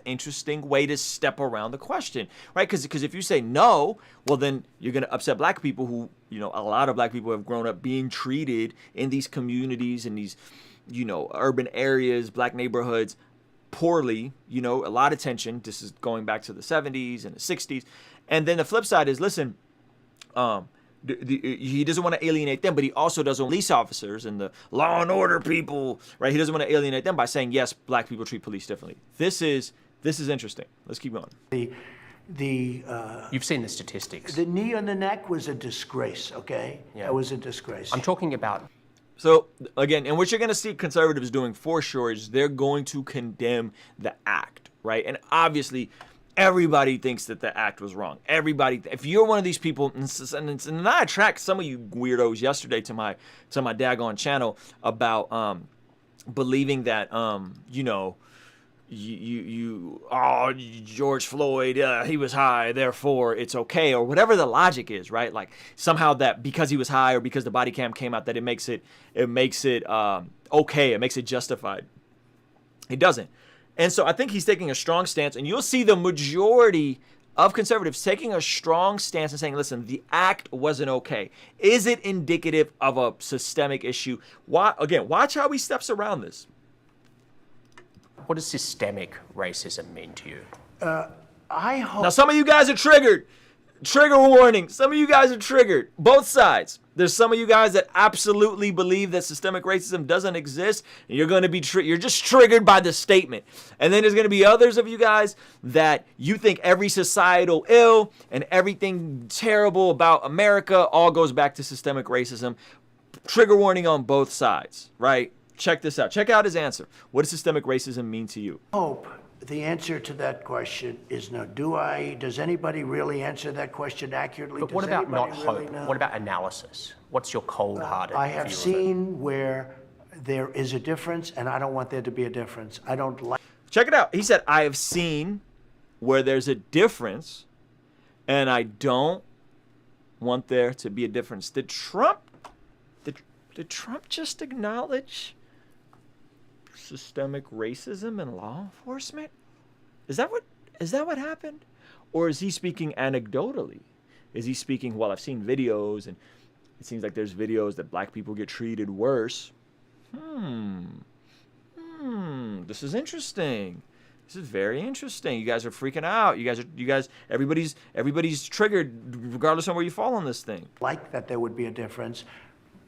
interesting way to step around the question, right? Because if you say no, well, then you're going to upset black people who, a lot of black people have grown up being treated in these communities, in these, urban areas, black neighborhoods, poorly, you know, a lot of tension. This is going back to the 70s and the 60s. And then the flip side is, listen, he doesn't want to alienate them, but he also doesn't want police officers and the law and order people, right? He doesn't want to alienate them by saying, yes, black people treat police differently. This is interesting. Let's keep going. You've seen the statistics. The knee on the neck was a disgrace, okay? Yeah. That was a disgrace. I'm talking about... So, again, and what you're going to see conservatives doing for sure is they're going to condemn the act, right? And obviously, everybody thinks that the act was wrong. Everybody, if you're one of these people, and I attract some of you weirdos yesterday to my daggone channel about believing that, you know, George Floyd, he was high, therefore it's okay, or whatever the logic is, right? Like somehow that because he was high or because the body cam came out that it makes it okay, it makes it justified. It doesn't. And so I think he's taking a strong stance, and you'll see the majority of conservatives taking a strong stance and saying, listen, the act wasn't okay. Is it indicative of a systemic issue? Watch how he steps around this. What does systemic racism mean to you? I hope... Now, some of you guys are triggered. Trigger warning. Some of you guys are triggered. Both sides. There's some of you guys that absolutely believe that systemic racism doesn't exist. And you're going to be you're just triggered by the statement. And then there's going to be others of you guys that you think every societal ill and everything terrible about America all goes back to systemic racism. Trigger warning on both sides, right? Check this out. Check out his answer. What does systemic racism mean to you? Hope the answer to that question is no. Does anybody really answer that question accurately? But what about not hope? What about analysis? What's your cold-hearted I have view of seen where there is a difference, and I don't want there to be a difference. I don't like... Check it out. He said, I have seen where there's a difference, and I don't want there to be a difference. Did Trump just acknowledge systemic racism in law enforcement? Is that what happened? Or is he speaking anecdotally? Is he speaking, well, I've seen videos and it seems like there's videos that black people get treated worse. This is interesting. This is very interesting. You guys are freaking out. Everybody's triggered regardless of where you fall on this thing. Like that there would be a difference.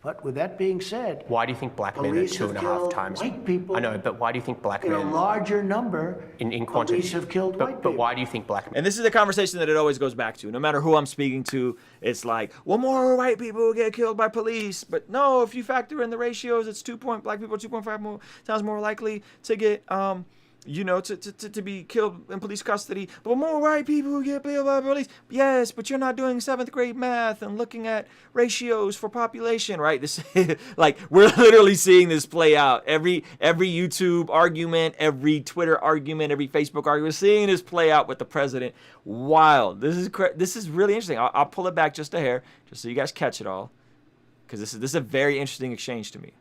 But with that being said, why do you think black men are 2.5 times? White people. I know, but why do you think black In men a larger number, in quantity police have killed white people. But why do you think black men? And this is the conversation that it always goes back to. No matter who I'm speaking to, it's like, well, more white people get killed by police. But no, if you factor in the ratios, it's black people are 2.5 times more likely to get to be killed in police custody. But more white people get killed by police. Yes, but you're not doing 7th grade math and looking at ratios for population, right? This like we're literally seeing this play out. Every YouTube argument, every Twitter argument, every Facebook argument, we're seeing this play out with the president. Wild. This is really interesting. I'll pull it back just a hair, just so you guys catch it all, because this is a very interesting exchange to me.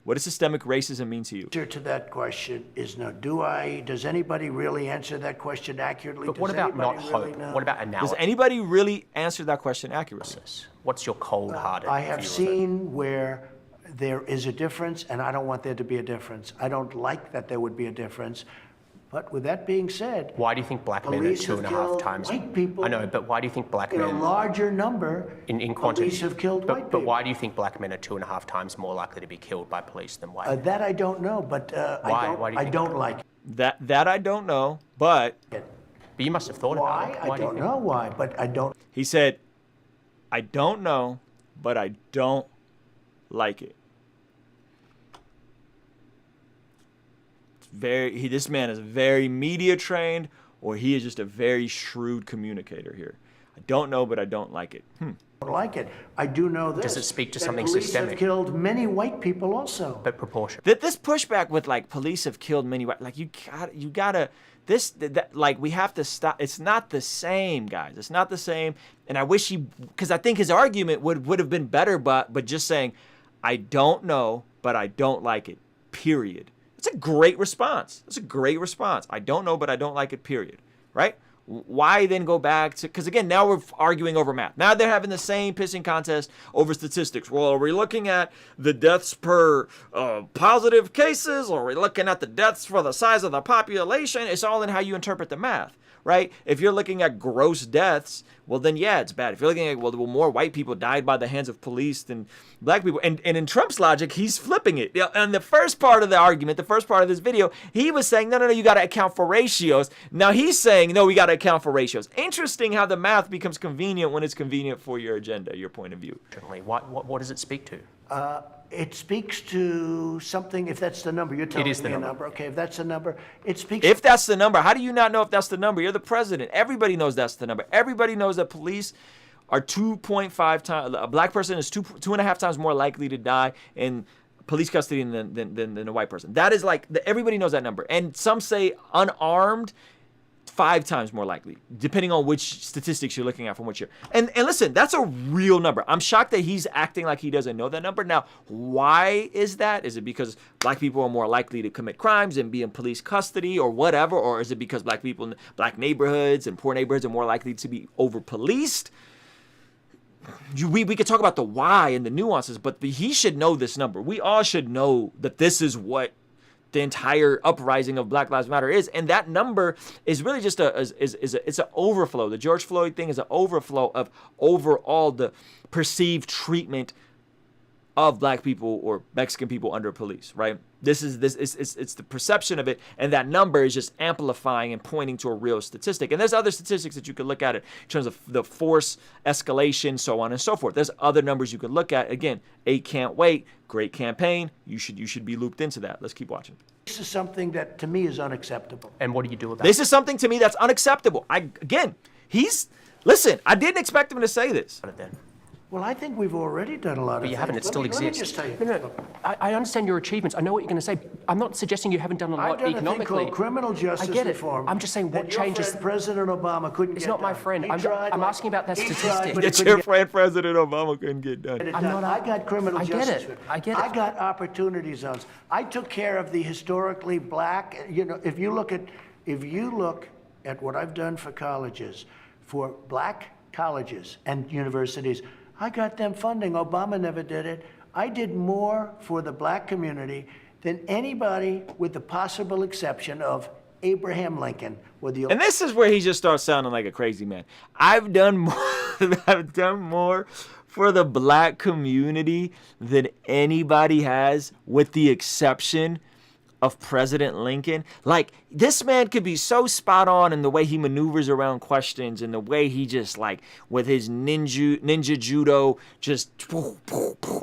What does systemic racism mean to you? The answer to that question is no. Does anybody really answer that question accurately? But what about not hope? What about analysis? Does anybody really answer that question accurately? What's your cold-hearted I have view seen where there is a difference, and I don't want there to be a difference. I don't like that there would be a difference. But with that being said, why do you think black men are 2.5 times? White people. I know, but why do you think black In men a larger number, in quantity? Police have killed white people. But why do you think black men are 2.5 times more likely to be killed by police than white? That I don't know, but Why? Why do you I think don't like it. That I don't know, but But you must have thought Why? about it. I don't know why, but I don't. he said, I don't know, but I don't like it. This man is very media trained, or he is just a very shrewd communicator here. I don't know, but I don't like it. I don't like it. I do know this. Does it speak to that something police systemic? have killed many white people also. But proportion. This pushback with like police have killed many white, like you gotta like we have to stop. It's not the same, guys. It's not the same. And I wish because I think his argument would have been better, but just saying, I don't know, but I don't like it. Period. It's a great response. It's a great response. I don't know, but I don't like it, period. Right? why then go back to, because again, now we're arguing over math. Now they're having the same pissing contest over statistics. Well, are we looking at the deaths per positive cases, or are we looking at the deaths for the size of the population? It's all in how you interpret the math, right? If you're looking at gross deaths, well then yeah, it's bad. If you're looking at, well, more white people died by the hands of police than black people, and in Trump's logic, he's flipping it. And the first part of the argument, the first part of this video, he was saying, no, you got to account for ratios. Now he's saying, no, we got to account for ratios. Interesting how the math becomes convenient when it's convenient for your agenda, your point of view. What does it speak to? It speaks to something, if that's the number. You're telling me a number. Okay, if that's the number, it speaks. If that's the number, how do you not know if that's the number? You're the president. Everybody knows that's the number. Everybody knows that police are 2.5 times, a black person is 2.5 times more likely to die in police custody than a white person. That is like, everybody knows that number. And some say unarmed, 5 times more likely, depending on which statistics you're looking at from which year. And listen, that's a real number. I'm shocked that he's acting like he doesn't know that number. Now, why is that? Is it because black people are more likely to commit crimes and be in police custody or whatever? Or is it because black people in black neighborhoods and poor neighborhoods are more likely to be over-policed? We could talk about the why and the nuances, but he should know this number. We all should know that this is what the entire uprising of Black Lives Matter is, and that number is really just it's an overflow. The George Floyd thing is an overflow of overall the perceived treatment of black people or Mexican people under police, right? It's the perception of it, and that number is just amplifying and pointing to a real statistic. And there's other statistics that you could look at it in terms of the force escalation, so on and so forth. There's other numbers you could look at. Again, 8 can't wait, great campaign. You should be looped into that. Let's keep watching. This is something that to me is unacceptable. And what do you do about it? This is something to me that's unacceptable. Listen, I didn't expect him to say this. Well, I think we've already done a lot of things. But you haven't. It still exists. Let me just tell you. No. I understand your achievements. I know what you're going to say. I'm not suggesting you haven't done a lot I've done economically. a thing called criminal justice I get it. reform. I'm just saying what changes. Your friend, President Obama couldn't get It's not my done. friend. He I'm tried, asking about that he statistic. tried, but It's he your couldn't friend, President Obama couldn't get done. get it I'm done. not- I got criminal I get justice. it. I get it. I got opportunity zones. I took care of the historically black. You know, if you look at what I've done for colleges, for black colleges and universities, I got them funding. Obama never did it. I did more for the black community than anybody, with the possible exception of Abraham Lincoln. And this is where he just starts sounding like a crazy man. I've done more for the black community than anybody has, with the exception of President Lincoln. Like, this man could be so spot on in the way he maneuvers around questions and the way he just, like, with his ninja judo, just,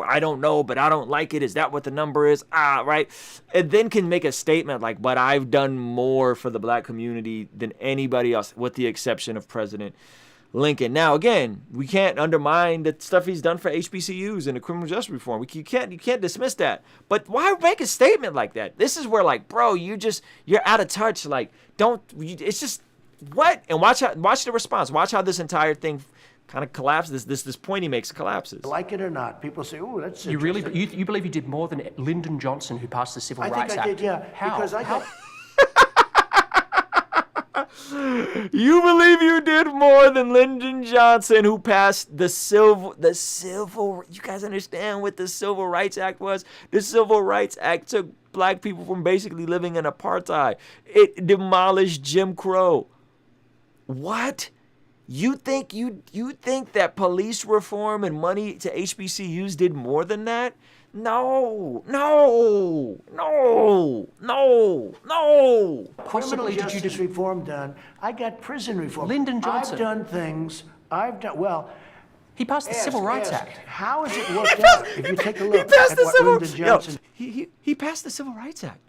I don't know, but I don't like it. Is that what the number is? Right? And then can make a statement like, but I've done more for the black community than anybody else, with the exception of President Lincoln. Now, again, we can't undermine the stuff he's done for HBCUs and the criminal justice reform. You can't dismiss that. But why make a statement like that? This is where, like, bro, you're out of touch. Like, it's just, what? And watch the response. Watch how this entire thing kind of collapses. This point he makes collapses. Like it or not, people say, "Oh, that's You really you believe you did more than Lyndon Johnson, who passed the Civil Rights Act? I think I did, yeah. How? Because I got. You believe you did more than Lyndon Johnson, who passed the civil. You guys understand what the Civil Rights Act was? The Civil Rights Act took black people from basically living in apartheid. It demolished Jim Crow. What? You think that police reform and money to HBCUs did more than that? No. Criminal justice reform done. I got prison reform. Lyndon Johnson. I've done things. He passed the Civil Rights Act. How has it worked out? If you take a look at what Lyndon Johnson. He passed the Civil Rights Act.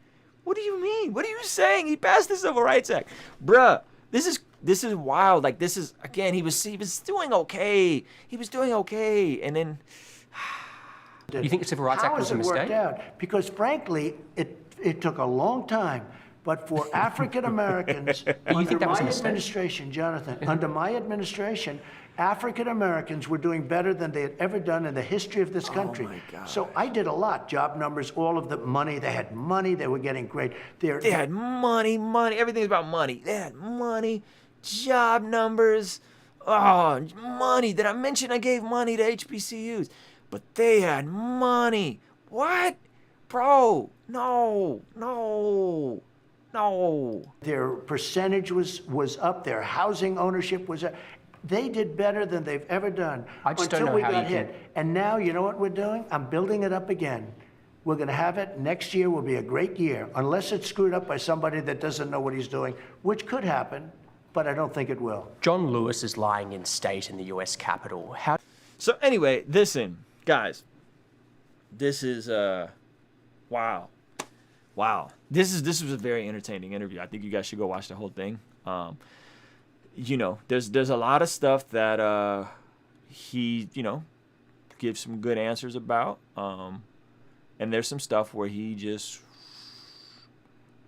What do you mean? What are you saying? He passed the Civil Rights Act, bruh. This is wild. Like, this is, again, he was doing okay. And then. You think the Civil Rights Act was a mistake? How has it worked out? Because frankly, it took a long time. But for African Americans, under my administration, Jonathan, under my administration, African Americans were doing better than they had ever done in the history of this country. Oh my God. So I did a lot. Job numbers, all of the money. They had money. They were getting great. They had money. Everything's about money. They had money. job numbers. Oh, money. Did I mention I gave money to HBCUs? But they had money. What? Bro, no. Their percentage was up. Their housing ownership was up. They did better than they've ever done I just don't until know we how got you hit. can- And now, you know what we're doing? I'm building it up again. We're going to have it. Next year will be a great year, unless it's screwed up by somebody that doesn't know what he's doing, which could happen, but I don't think it will. John Lewis is lying in state in the US Capitol. How So anyway, listen, guys. This is wow. This was a very entertaining interview. I think you guys should go watch the whole thing. You know, there's a lot of stuff that he, you know, gives some good answers about. And there's some stuff where he just,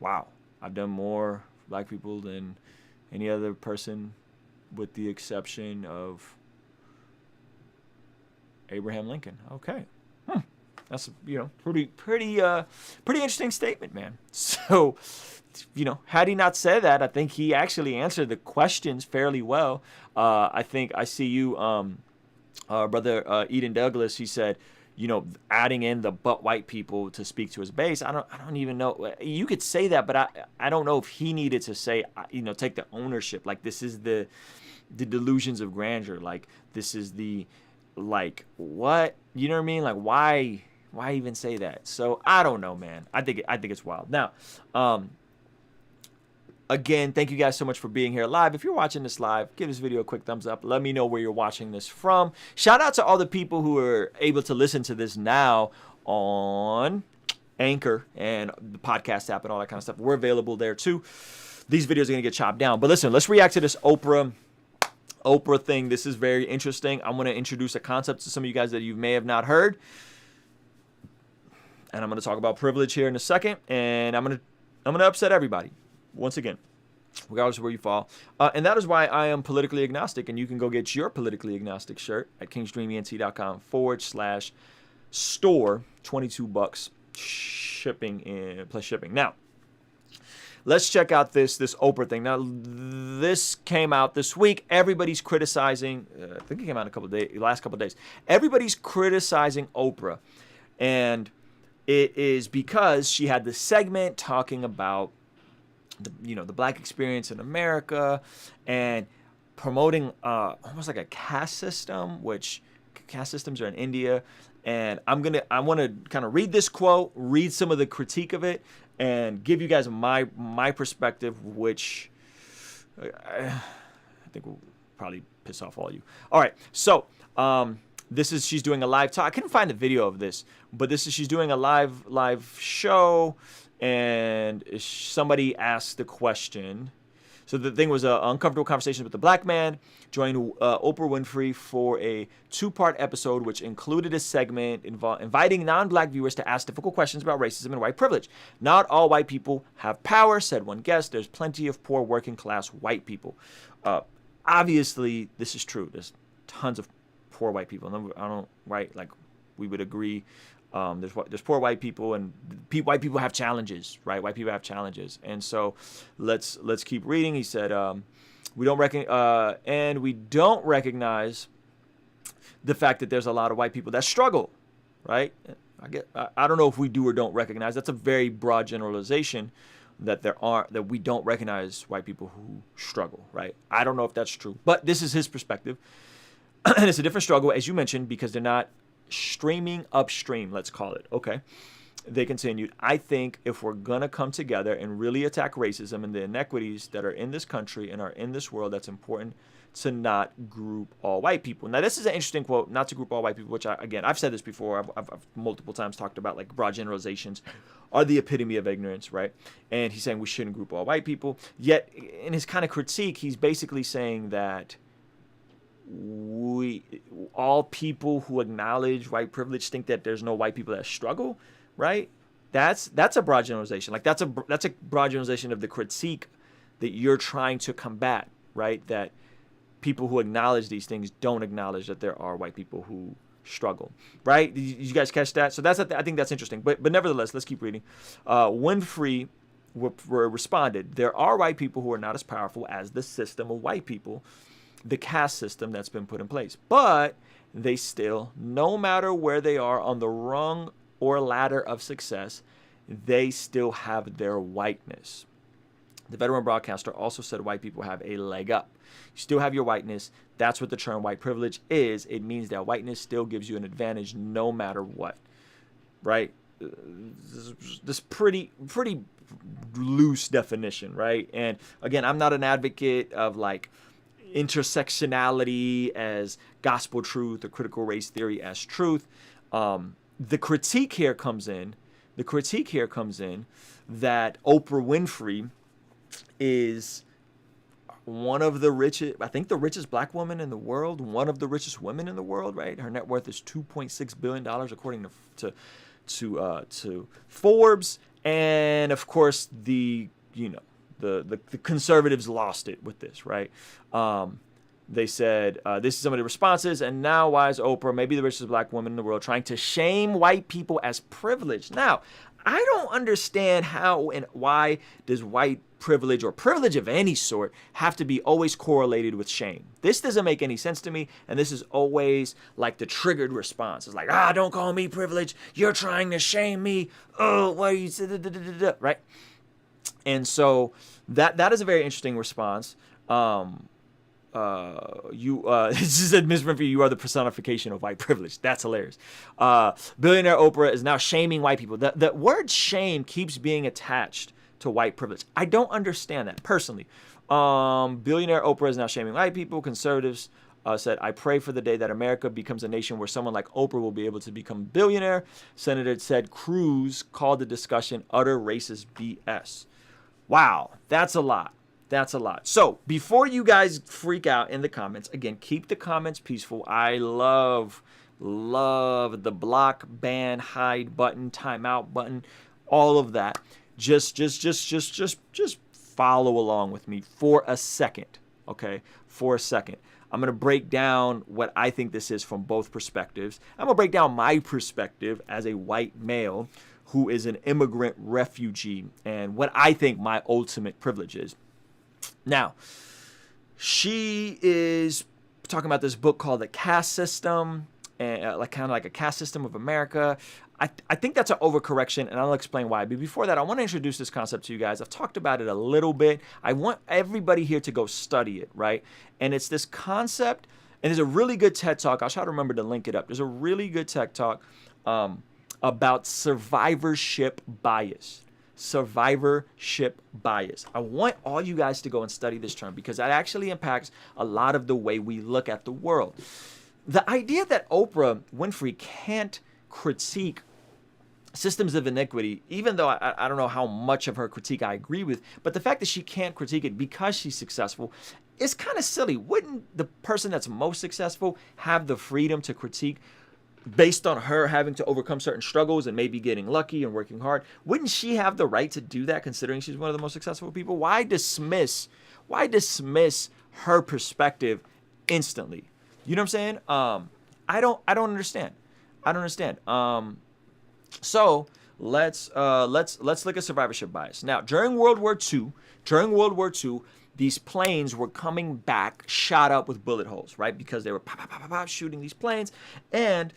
wow, I've done more for black people than any other person, with the exception of Abraham Lincoln. Okay. That's, you know, pretty interesting statement, man. So, you know, had he not said that, I think he actually answered the questions fairly well. I think I see you, brother Eden Douglas. He said, you know, adding in the but white people to speak to his base. I don't even know. You could say that, but I don't know if he needed to say, you know, take the ownership. Like, this is the delusions of grandeur. Like, this is the, like, what? You know what I mean? Like, why even say that? So I don't know, man. I think it's wild. Now, again, thank you guys so much for being here live. If you're watching this live, give this video a quick thumbs up. Let me know where you're watching this from. Shout out to all the people who are able to listen to this now on Anchor and the podcast app and all that kind of stuff. We're available there too. These videos are going to get chopped down. But listen, let's react to this Oprah thing. This is very interesting. I'm going to introduce a concept to some of you guys that you may have not heard. And I'm going to talk about privilege here in a second. And I'm going to upset everybody. Once again, regardless of where you fall. And that is why I am politically agnostic. And you can go get your politically agnostic shirt at kingsdreament.com/store. $22 shipping plus shipping. Now, let's check out this Oprah thing. Now, this came out this week. Everybody's criticizing. I think it came out last couple of days. Everybody's criticizing Oprah. And it is because she had this segment talking about the black experience in America and promoting almost like a caste system, which caste systems are in India. And I want to kind of read this quote, read some of the critique of it, and give you guys my perspective, which I think will probably piss off all of you. All right, so she's doing a live talk. I couldn't find the video of this, but she's doing a live show. And somebody asked the question. So the thing was uncomfortable conversations with the black man. Joined Oprah Winfrey for a 2-part episode, which included a segment inviting non-black viewers to ask difficult questions about racism and white privilege. Not all white people have power, said one guest. There's plenty of poor working class white people. Obviously, this is true. There's tons of poor white people. Right? Like, we would agree. There's poor white people, and white people have challenges, right? White people have challenges, and so let's keep reading. He said, we don't recognize the fact that there's a lot of white people that struggle, right? I don't know if we do or don't recognize. That's a very broad generalization that we don't recognize white people who struggle, right? I don't know if that's true, but this is his perspective, and it's a different struggle, as you mentioned, because they're not streaming upstream, let's call it. Okay. They continued, I think if we're going to come together and really attack racism and the inequities that are in this country and are in this world, that's important to not group all white people. Now, this is an interesting quote, not to group all white people, which I've said this before. I've multiple times talked about, like, broad generalizations are the epitome of ignorance, right? And he's saying we shouldn't group all white people. Yet in his kind of critique, he's basically saying that all people who acknowledge white privilege think that there's no white people that struggle, right? That's a broad generalization. Like, that's a broad generalization of the critique that you're trying to combat, right? That people who acknowledge these things don't acknowledge that there are white people who struggle, right? Did you guys catch that? So I think that's interesting. But nevertheless, let's keep reading. Winfrey responded, there are white people who are not as powerful as the system of white people, the caste system that's been put in place. But they still, no matter where they are on the rung or ladder of success, they still have their whiteness. The veteran broadcaster also said white people have a leg up. You still have your whiteness. That's what the term white privilege is. It means that whiteness still gives you an advantage no matter what, right? This pretty loose definition, right? And again, I'm not an advocate of like intersectionality as gospel truth or critical race theory as truth. The critique here comes in that Oprah Winfrey is one of the richest, I think the richest black woman in the world, one of the richest women in the world, right? Her net worth is $2.6 billion according to Forbes. And of course, the conservatives lost it with this, right? They said, this is some of the responses, and now why is Oprah, maybe the richest black woman in the world, trying to shame white people as privileged? Now, I don't understand how and why does white privilege or privilege of any sort have to be always correlated with shame. This doesn't make any sense to me, and this is always like the triggered response. It's like, don't call me privileged. You're trying to shame me. Oh, why are you, right? And so that is a very interesting response. This is Ms. Winfrey, you are the personification of white privilege. That's hilarious. Billionaire Oprah is now shaming white people. The word shame keeps being attached to white privilege. I don't understand that personally. Billionaire Oprah is now shaming white people. Conservatives said, I pray for the day that America becomes a nation where someone like Oprah will be able to become a billionaire. Senator Ted Cruz called the discussion utter racist BS. Wow, that's a lot. That's a lot. So before you guys freak out in the comments, again, keep the comments peaceful. I love the block, ban, hide button, timeout button, all of that. Just follow along with me for a second, okay? For a second. I'm going to break down what I think this is from both perspectives. I'm going to break down my perspective as a white male who is an immigrant refugee and what I think my ultimate privilege is. Now, she is talking about this book called The Caste System, and kind of like a caste system of America. I think that's an overcorrection, and I'll explain why. But before that, I want to introduce this concept to you guys. I've talked about it a little bit. I want everybody here to go study it, right? And it's this concept, and there's a really good TED Talk. I'll try to remember to link it up. There's a really good TED Talk about survivorship bias. Survivorship bias. I want all you guys to go and study this term because that actually impacts a lot of the way we look at the world. The idea that Oprah Winfrey can't critique systems of iniquity, even though I don't know how much of her critique I agree with, but the fact that she can't critique it because she's successful is kind of silly. Wouldn't the person that's most successful have the freedom to critique based on her having to overcome certain struggles and maybe getting lucky and working hard? Wouldn't she have the right to do that considering she's one of the most successful people? Why dismiss her perspective instantly? You know what I'm saying? I don't understand. So let's look at survivorship bias. Now, during World War II, these planes were coming back, shot up with bullet holes, right? Because they were shooting these planes, and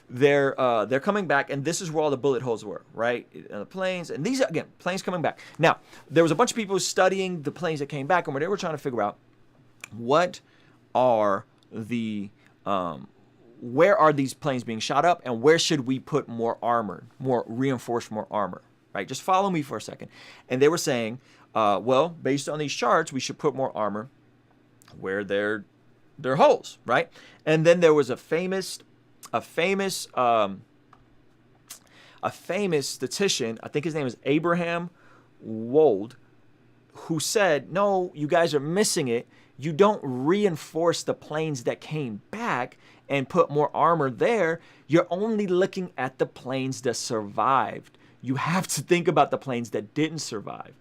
they're coming back, and this is where all the bullet holes were, right? The planes, and these again, planes coming back. Now, there was a bunch of people studying the planes that came back, and where they were trying to figure out what are the where are these planes being shot up, and where should we put more armor, reinforce more armor, right? Just follow me for a second. And they were saying, well, based on these charts, we should put more armor where there are holes, right? And then there was a famous statistician, I think his name is Abraham Wold, who said, no, you guys are missing it. You don't reinforce the planes that came back and put more armor there. You're only looking at the planes that survived. You have to think about the planes that didn't survive.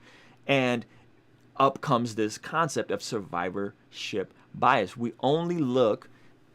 And up comes this concept of survivorship bias. We only look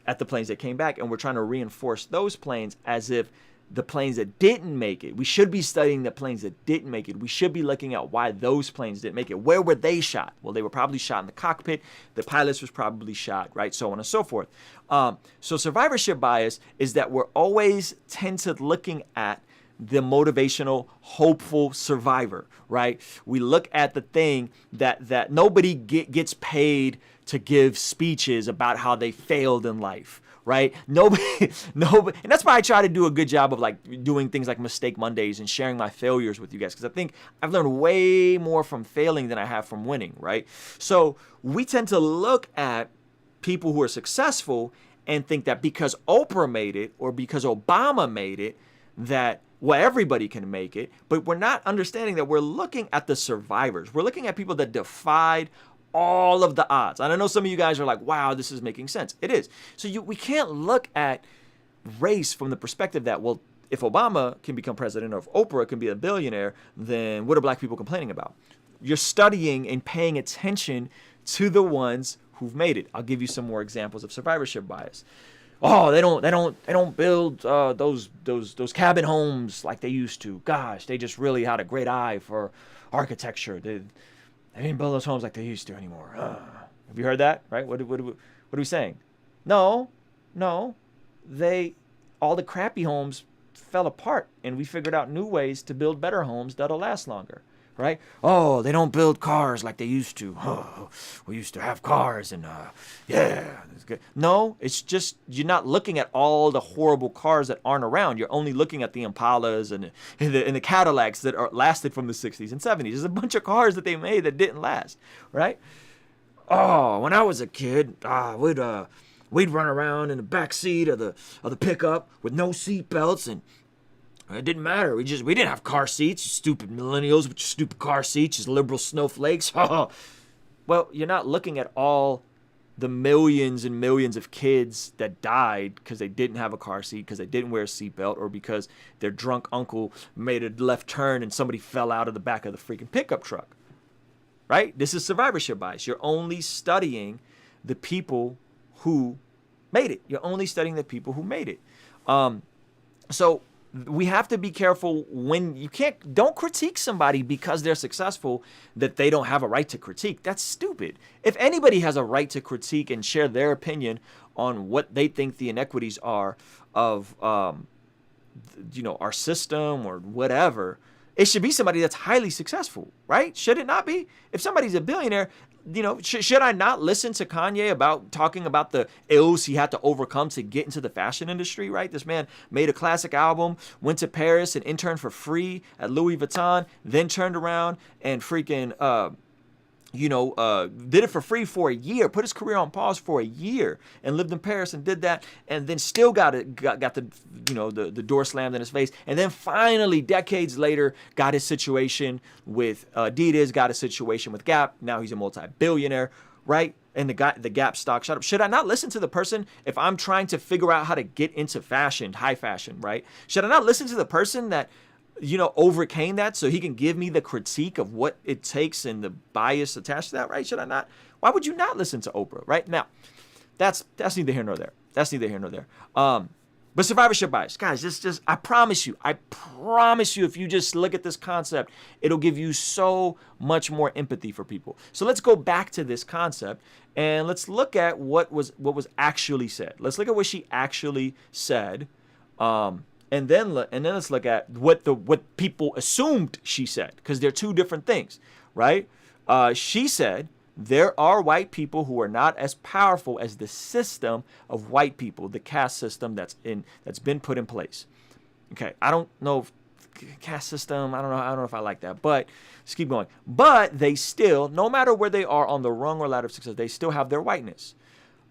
at the planes that came back, and we're trying to reinforce those planes as if the planes that didn't make it. We should be studying the planes that didn't make it. We should be looking at why those planes didn't make it. Where were they shot? Well, they were probably shot in the cockpit. The pilots was probably shot, right? So on and so forth. So survivorship bias is that we're always tend to looking at the motivational, hopeful survivor, right? We look at the thing that nobody gets paid to give speeches about how they failed in life. Right? Nobody, and that's why I try to do a good job of like doing things like Mistake Mondays and sharing my failures with you guys, because I think I've learned way more from failing than I have from winning, right? So we tend to look at people who are successful and think that because Oprah made it or because Obama made it, that well, everybody can make it, but we're not understanding that we're looking at the survivors. We're looking at people that defied all of the odds. And I know some of you guys are like, wow, this is making sense. It is. So we can't look at race from the perspective that, well, if Obama can become president or if Oprah can be a billionaire, then what are black people complaining about? You're studying and paying attention to the ones who've made it. I'll give you some more examples of survivorship bias. Oh, they don't build those cabin homes like they used to. Gosh, they just really had a great eye for architecture. They didn't build those homes like they used to anymore. Have you heard that? Right? What are we saying? No. All the crappy homes fell apart, and we figured out new ways to build better homes that'll last longer. Right? Oh, they don't build cars like they used to. Oh, we used to have cars, and yeah, it's good. No, it's just you're not looking at all the horrible cars that aren't around. You're only looking at the Impalas and the Cadillacs that lasted from the 60s and 70s. There's a bunch of cars that they made that didn't last, right? Oh, when I was a kid, we'd run around in the back seat of the pickup with no seat belts, and it didn't matter. We didn't have car seats. You stupid millennials with your stupid car seats, you liberal snowflakes. Well, you're not looking at all the millions and millions of kids that died because they didn't have a car seat, because they didn't wear a seatbelt, or because their drunk uncle made a left turn and somebody fell out of the back of the freaking pickup truck. Right? This is survivorship bias. You're only studying the people who made it. You're only studying the people who made it. So we have to be careful when don't critique somebody because they're successful that they don't have a right to critique. That's stupid. If anybody has a right to critique and share their opinion on what they think the inequities are of, our system or whatever, it should be somebody that's highly successful, right? Should it not be? If somebody's a billionaire, should I not listen to Kanye about talking about the ills he had to overcome to get into the fashion industry, right? This man made a classic album, went to Paris and interned for free at Louis Vuitton, then turned around and freaking, did it for free for a year, put his career on pause for a year and lived in Paris and did that, and then still got the door slammed in his face. And then finally, decades later, got his situation with Adidas, got a situation with Gap. Now he's a multi-billionaire, right? And the Gap stock shot up. Should I not listen to the person if I'm trying to figure out how to get into fashion, high fashion, right? Should I not listen to the person that overcame that so he can give me the critique of what it takes and the bias attached to that, right? Should I not? Why would you not listen to Oprah, right? Now, that's neither here nor there. That's neither here nor there. But survivorship bias, guys, just I promise you, if you just look at this concept, it'll give you so much more empathy for people. So let's go back to this concept and let's look at what was actually said. Let's look at what she actually said. And then let's look at what people assumed she said, because they're two different things, right? She said there are white people who are not as powerful as the system of white people, the caste system that's been put in place. Okay, I don't know if caste system. I don't know if I like that, but let's keep going. But they still, no matter where they are on the rung or ladder of success, they still have their whiteness.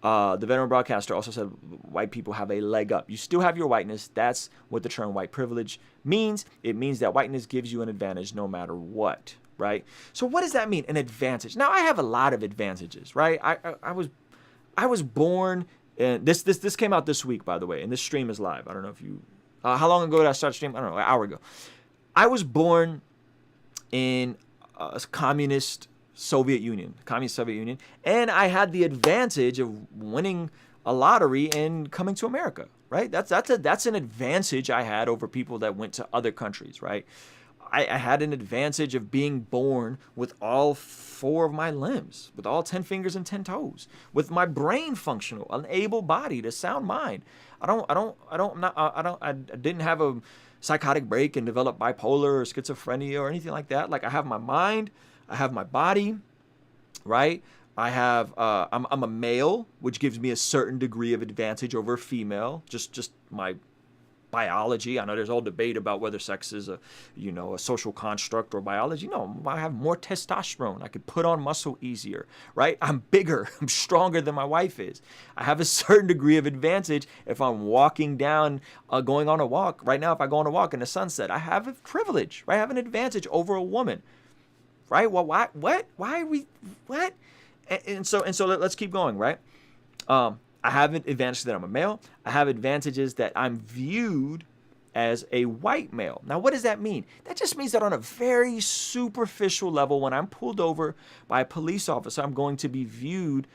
The veteran broadcaster also said white people have a leg up. You still have your whiteness. That's what the term white privilege means. It means that whiteness gives you an advantage no matter what, right? So what does that mean, an advantage? Now, I have a lot of advantages, right? I was born, and this came out this week, by the way, and this stream is live. I don't know if you, how long ago did I start streaming? I don't know, an hour ago. I was born in a communist Soviet Union, and I had the advantage of winning a lottery and coming to America, right? That's an advantage I had over people that went to other countries, right? I had an advantage of being born with all 4 of my limbs, with all 10 fingers and 10 toes, with my brain functional, an able-bodied, a sound mind. I didn't have a psychotic break and develop bipolar or schizophrenia or anything like that. Like, I have my mind, I have my body, right? I have, I'm a male, which gives me a certain degree of advantage over a female, just my biology. I know there's all debate about whether sex is a social construct or biology. No, I have more testosterone. I could put on muscle easier, right? I'm bigger. I'm stronger than my wife is. I have a certain degree of advantage if I'm walking down, going on a walk. Right now, if I go on a walk in the sunset, I have a privilege, right? I have an advantage over a woman, right? Well, why? What? Why are we? What? And so let's keep going, right? I have an advantage that I'm a male. I have advantages that I'm viewed as a white male. Now, what does that mean? That just means that on a very superficial level, when I'm pulled over by a police officer, I'm going to be viewed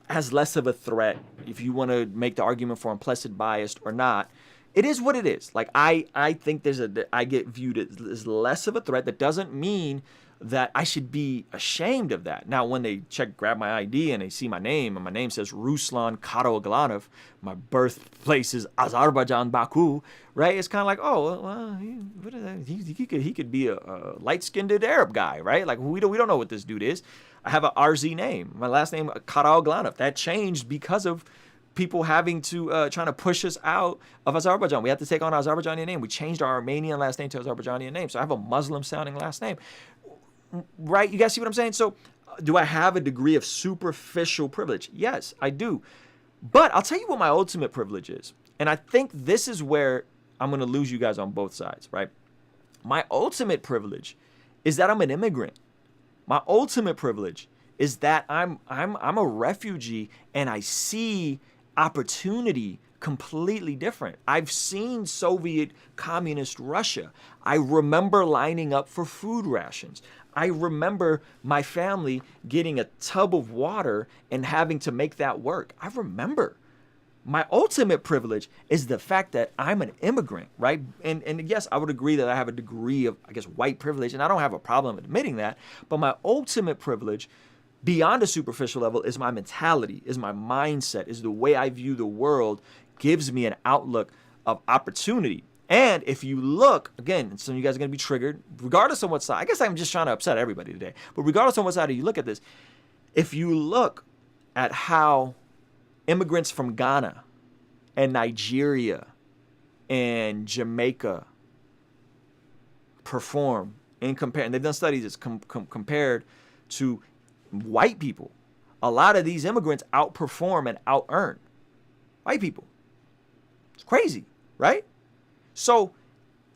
as less of a threat. If you want to make the argument for implicit bias or not, it is what it is. Like, I think I get viewed as less of a threat. That doesn't mean that I should be ashamed of that. Now, when they grab my ID and they see my name, and my name says Ruslan KD, my birthplace is Azerbaijan, Baku, right? It's kind of like, oh, well, he could be a light-skinned Arab guy, right? Like, we don't know what this dude is. I have a RZ name. My last name, KD. That changed because of people having to, trying to push us out of Azerbaijan. We had to take on an Azerbaijani name. We changed our Armenian last name to Azerbaijani name. So I have a Muslim-sounding last name. Right? You guys see what I'm saying? So do I have a degree of superficial privilege? Yes, I do. But I'll tell you what my ultimate privilege is. And I think this is where I'm going to lose you guys on both sides, right? My ultimate privilege is that I'm an immigrant. My ultimate privilege is that I'm a refugee and I see opportunity completely different. I've seen Soviet communist Russia. I remember lining up for food rations. I remember my family getting a tub of water and having to make that work. I remember. My ultimate privilege is the fact that I'm an immigrant, right? And yes, I would agree that I have a degree of, I guess, white privilege, and I don't have a problem admitting that. But my ultimate privilege, beyond a superficial level, is my mentality, is my mindset, is the way I view the world, gives me an outlook of opportunity. And if you look, again, some of you guys are going to be triggered, regardless of what side. I guess I'm just trying to upset everybody today. But regardless of what side you look at this, if you look at how immigrants from Ghana and Nigeria and Jamaica perform and they've done studies that's compared to white people, a lot of these immigrants outperform and out-earn white people. It's crazy, right? So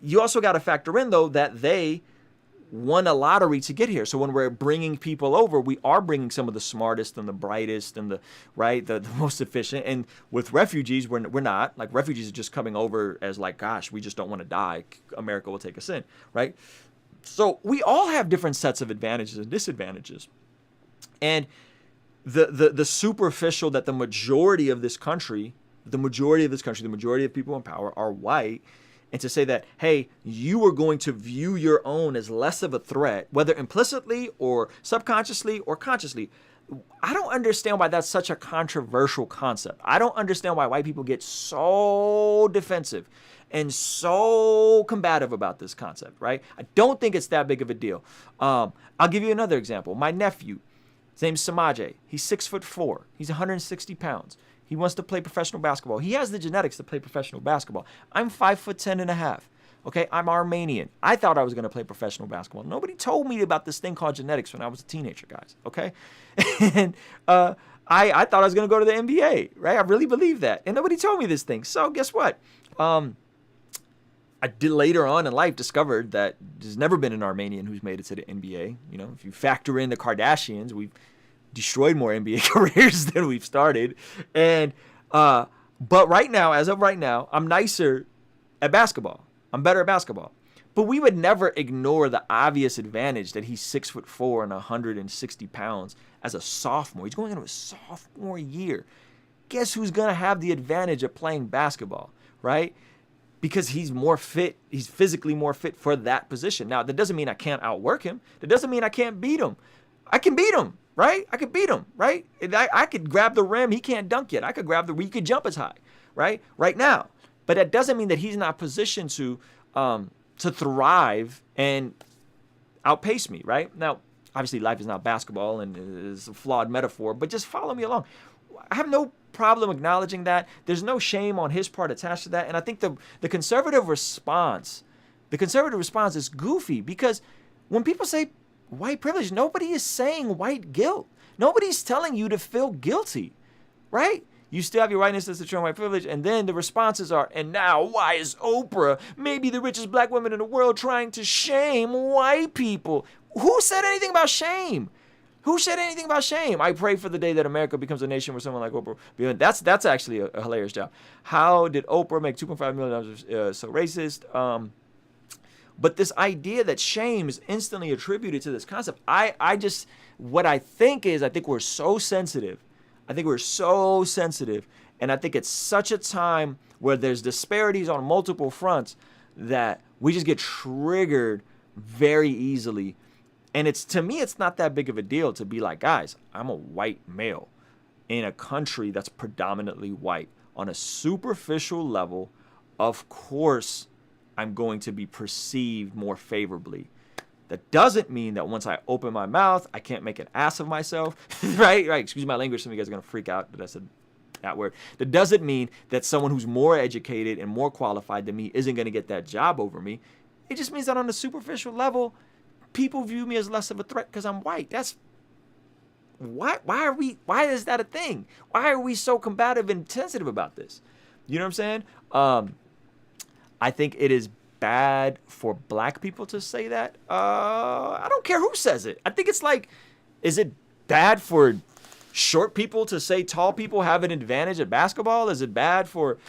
you also got to factor in, though, that they won a lottery to get here. So when we're bringing people over, we are bringing some of the smartest and the brightest and the most efficient. And with refugees, we're not. Like, refugees are just coming over as like, gosh, we just don't want to die. America will take us in, right? So we all have different sets of advantages and disadvantages. And the superficial that the majority of people in power are white, and to say that, hey, you are going to view your own as less of a threat, whether implicitly or subconsciously or consciously, I don't understand why that's such a controversial concept. I don't understand why white people get so defensive and so combative about this concept, right? I don't think it's that big of a deal. I'll give you another example. My nephew, his name's Samaje. He's 6'4". He's 160 pounds. He wants to play professional basketball. He has the genetics to play professional basketball. I'm 5'10.5". Okay, I'm Armenian. I thought I was going to play professional basketball. Nobody told me about this thing called genetics when I was a teenager, guys. Okay, and I thought I was going to go to the NBA, right? I really believe that, and nobody told me this thing. So guess what? I did later on in life discovered that there's never been an Armenian who's made it to the NBA. You know, if you factor in the Kardashians, we've destroyed more NBA careers than we've started. And but right now, as of right now, I'm nicer at basketball. I'm better at basketball. But we would never ignore the obvious advantage that he's 6'4" and 160 pounds as a sophomore. He's going into his sophomore year. guess who's going to have the advantage of playing basketball, right? Because he's more fit. He's physically more fit for that position. Now, that doesn't mean I can't outwork him. That doesn't mean I can't beat him. I can beat him, right? I could beat him, right? I could grab the rim. He can't dunk yet. I could grab he could jump as high, right? Right now. But that doesn't mean that he's not positioned to thrive and outpace me, right? Now, obviously, life is not basketball and is a flawed metaphor, but just follow me along. I have no problem acknowledging that. There's no shame on his part attached to that. And I think the conservative response is goofy, because when people say white privilege, nobody is saying white guilt. Nobody's telling you to feel guilty, right? You still have your whiteness as the term white privilege, and then the responses are, and now why is Oprah, maybe the richest black woman in the world, trying to shame white people? Who said anything about shame? Who said anything about shame? I pray for the day that America becomes a nation where someone like Oprah. That's actually a hilarious job. How did Oprah make $2.5 million so racist? But this idea that shame is instantly attributed to this concept, what I think we're so sensitive. I think we're so sensitive, and I think it's such a time where there's disparities on multiple fronts that we just get triggered very easily. And to me, it's not that big of a deal to be like, guys, I'm a white male in a country that's predominantly white. On a superficial level, of course, I'm going to be perceived more favorably. That doesn't mean that once I open my mouth, I can't make an ass of myself, right? Excuse my language. Some of you guys are going to freak out that I said that word. That doesn't mean that someone who's more educated and more qualified than me isn't going to get that job over me. It just means that on a superficial level, people view me as less of a threat because I'm white. That's why is that a thing? Why are we so combative and sensitive about this? You know what I'm saying? I think it is bad for black people to say that. I don't care who says it. I think it's like, is it bad for short people to say tall people have an advantage at basketball? Is it bad for,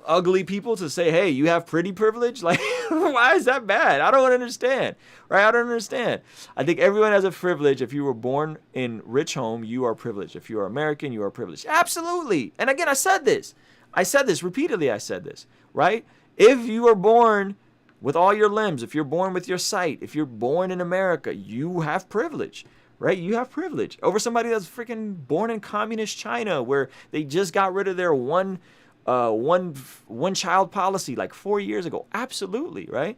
ugly people to say, hey, you have pretty privilege? Like, why is that bad? I don't understand, right? I don't understand. I think everyone has a privilege. If you were born in rich home, you are privileged. If you are American, you are privileged. Absolutely. And again, I said this repeatedly, right? If you are born with all your limbs, if you're born with your sight, if you're born in America, you have privilege, right? You have privilege over somebody that's freaking born in communist China, where they just got rid of their one child policy like 4 years ago. Absolutely, right?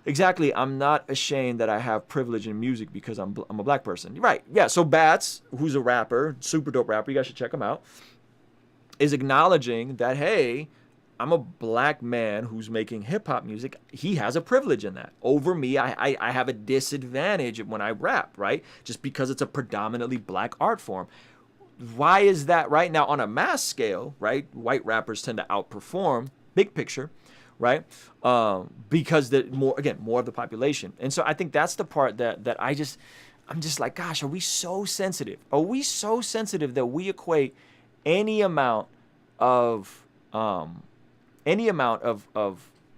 Exactly. I'm not ashamed that I have privilege in music because I'm a black person. Right. Yeah. So Bats, who's a rapper, super dope rapper, you guys should check him out, is acknowledging that, hey, I'm a black man who's making hip hop music. He has a privilege in that. Over me, I have a disadvantage when I rap, right? Just because it's a predominantly black art form. Why is that? Right now, on a mass scale, right, white rappers tend to outperform, big picture, right? Because more of the population. And so I think that's the part that I'm just like, gosh, are we so sensitive? Are we so sensitive that we equate any amount of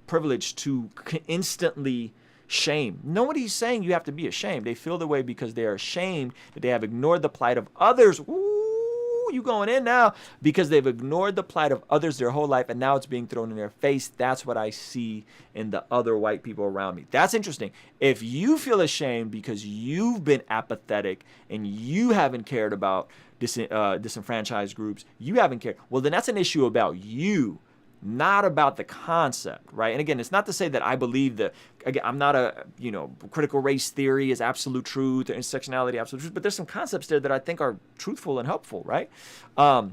privilege to instantly shame? Nobody's saying you have to be ashamed. They feel the way because they are ashamed that they have ignored the plight of others. Ooh, you going in now, because they've ignored the plight of others their whole life, and now it's being thrown in their face. That's what I see in the other white people around me. That's interesting. If you feel ashamed because you've been apathetic and you haven't cared about disenfranchised groups, you haven't cared, well, then that's an issue about you, not about the concept, right? And again, it's not to say that I believe that, again, I'm not critical race theory is absolute truth, or intersectionality absolute truth, but there's some concepts there that I think are truthful and helpful, right? No,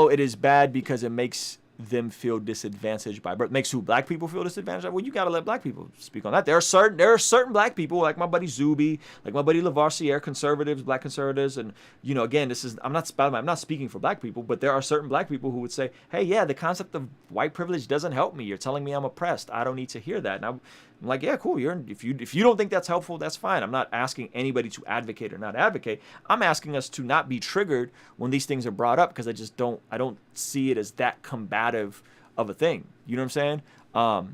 it is bad because it makes them feel disadvantaged by birth. Makes who? Black people feel disadvantaged? Well, you got to let black people speak on that. There are certain black people, like my buddy Zuby, like my buddy Lavoisier, conservatives, black conservatives, and again, I'm not speaking for black people, but there are certain black people who would say, hey, yeah, the concept of white privilege doesn't help me. You're telling me I'm oppressed. I don't need to hear that. And I'm like, yeah, cool. If you don't think that's helpful, that's fine. I'm not asking anybody to advocate or not advocate. I'm asking us to not be triggered when these things are brought up, because I don't see it as that combative of a thing. You know what I'm saying?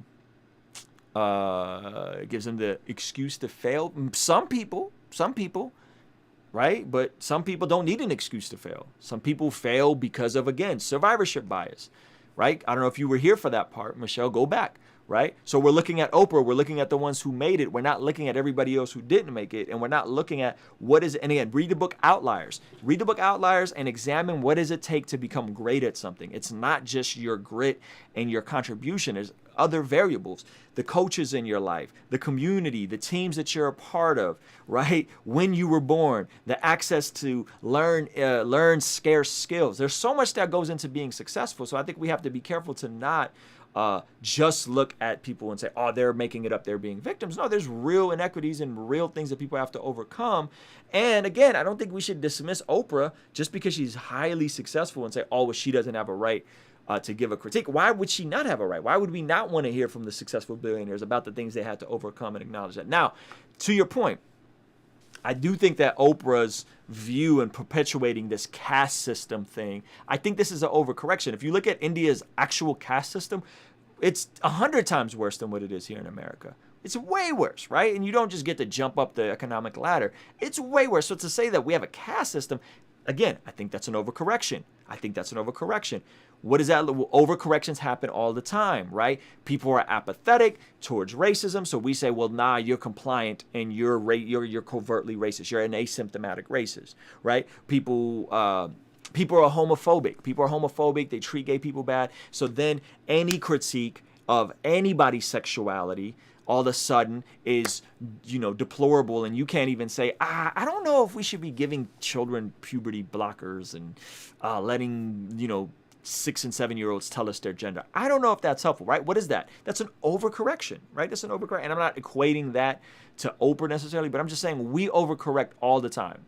It gives them the excuse to fail. Some people, right? But some people don't need an excuse to fail. Some people fail because of, again, survivorship bias, right? I don't know if you were here for that part, Michelle, go back, right? So we're looking at Oprah, we're looking at the ones who made it. We're not looking at everybody else who didn't make it. And we're not looking at what is it. And again, read the book Outliers. Read the book Outliers and examine what does it take to become great at something. It's not just your grit and your contribution. There's other variables, the coaches in your life, the community, the teams that you're a part of, right? When you were born, the access to learn scarce skills. There's so much that goes into being successful. So I think we have to be careful to not just look at people and say, oh, they're making it up, they're being victims. No, there's real inequities and real things that people have to overcome. And again, I don't think we should dismiss Oprah just because she's highly successful and say, oh, well, she doesn't have a right to give a critique. Why would she not have a right? Why would we not want to hear from the successful billionaires about the things they had to overcome and acknowledge that? Now, to your point, I do think that Oprah's view and perpetuating this caste system thing, I think this is an overcorrection. If you look at India's actual caste system, it's 100 times worse than what it is here in America. It's way worse, right? And you don't just get to jump up the economic ladder. It's way worse. So to say that we have a caste system, again, I think that's an overcorrection. What is that? Overcorrections happen all the time, right? People are apathetic towards racism, so we say, well, nah, you're compliant and you're covertly racist. You're an asymptomatic racist, right? People are homophobic. They treat gay people bad. So then any critique of anybody's sexuality all of a sudden is, deplorable, and you can't even say, I don't know if we should be giving children puberty blockers and letting, 6 and 7-year-olds tell us their gender. I don't know if that's helpful, right? What is that? That's an overcorrection, right? That's an overcorrection. And I'm not equating that to Oprah necessarily, but I'm just saying we overcorrect all the time.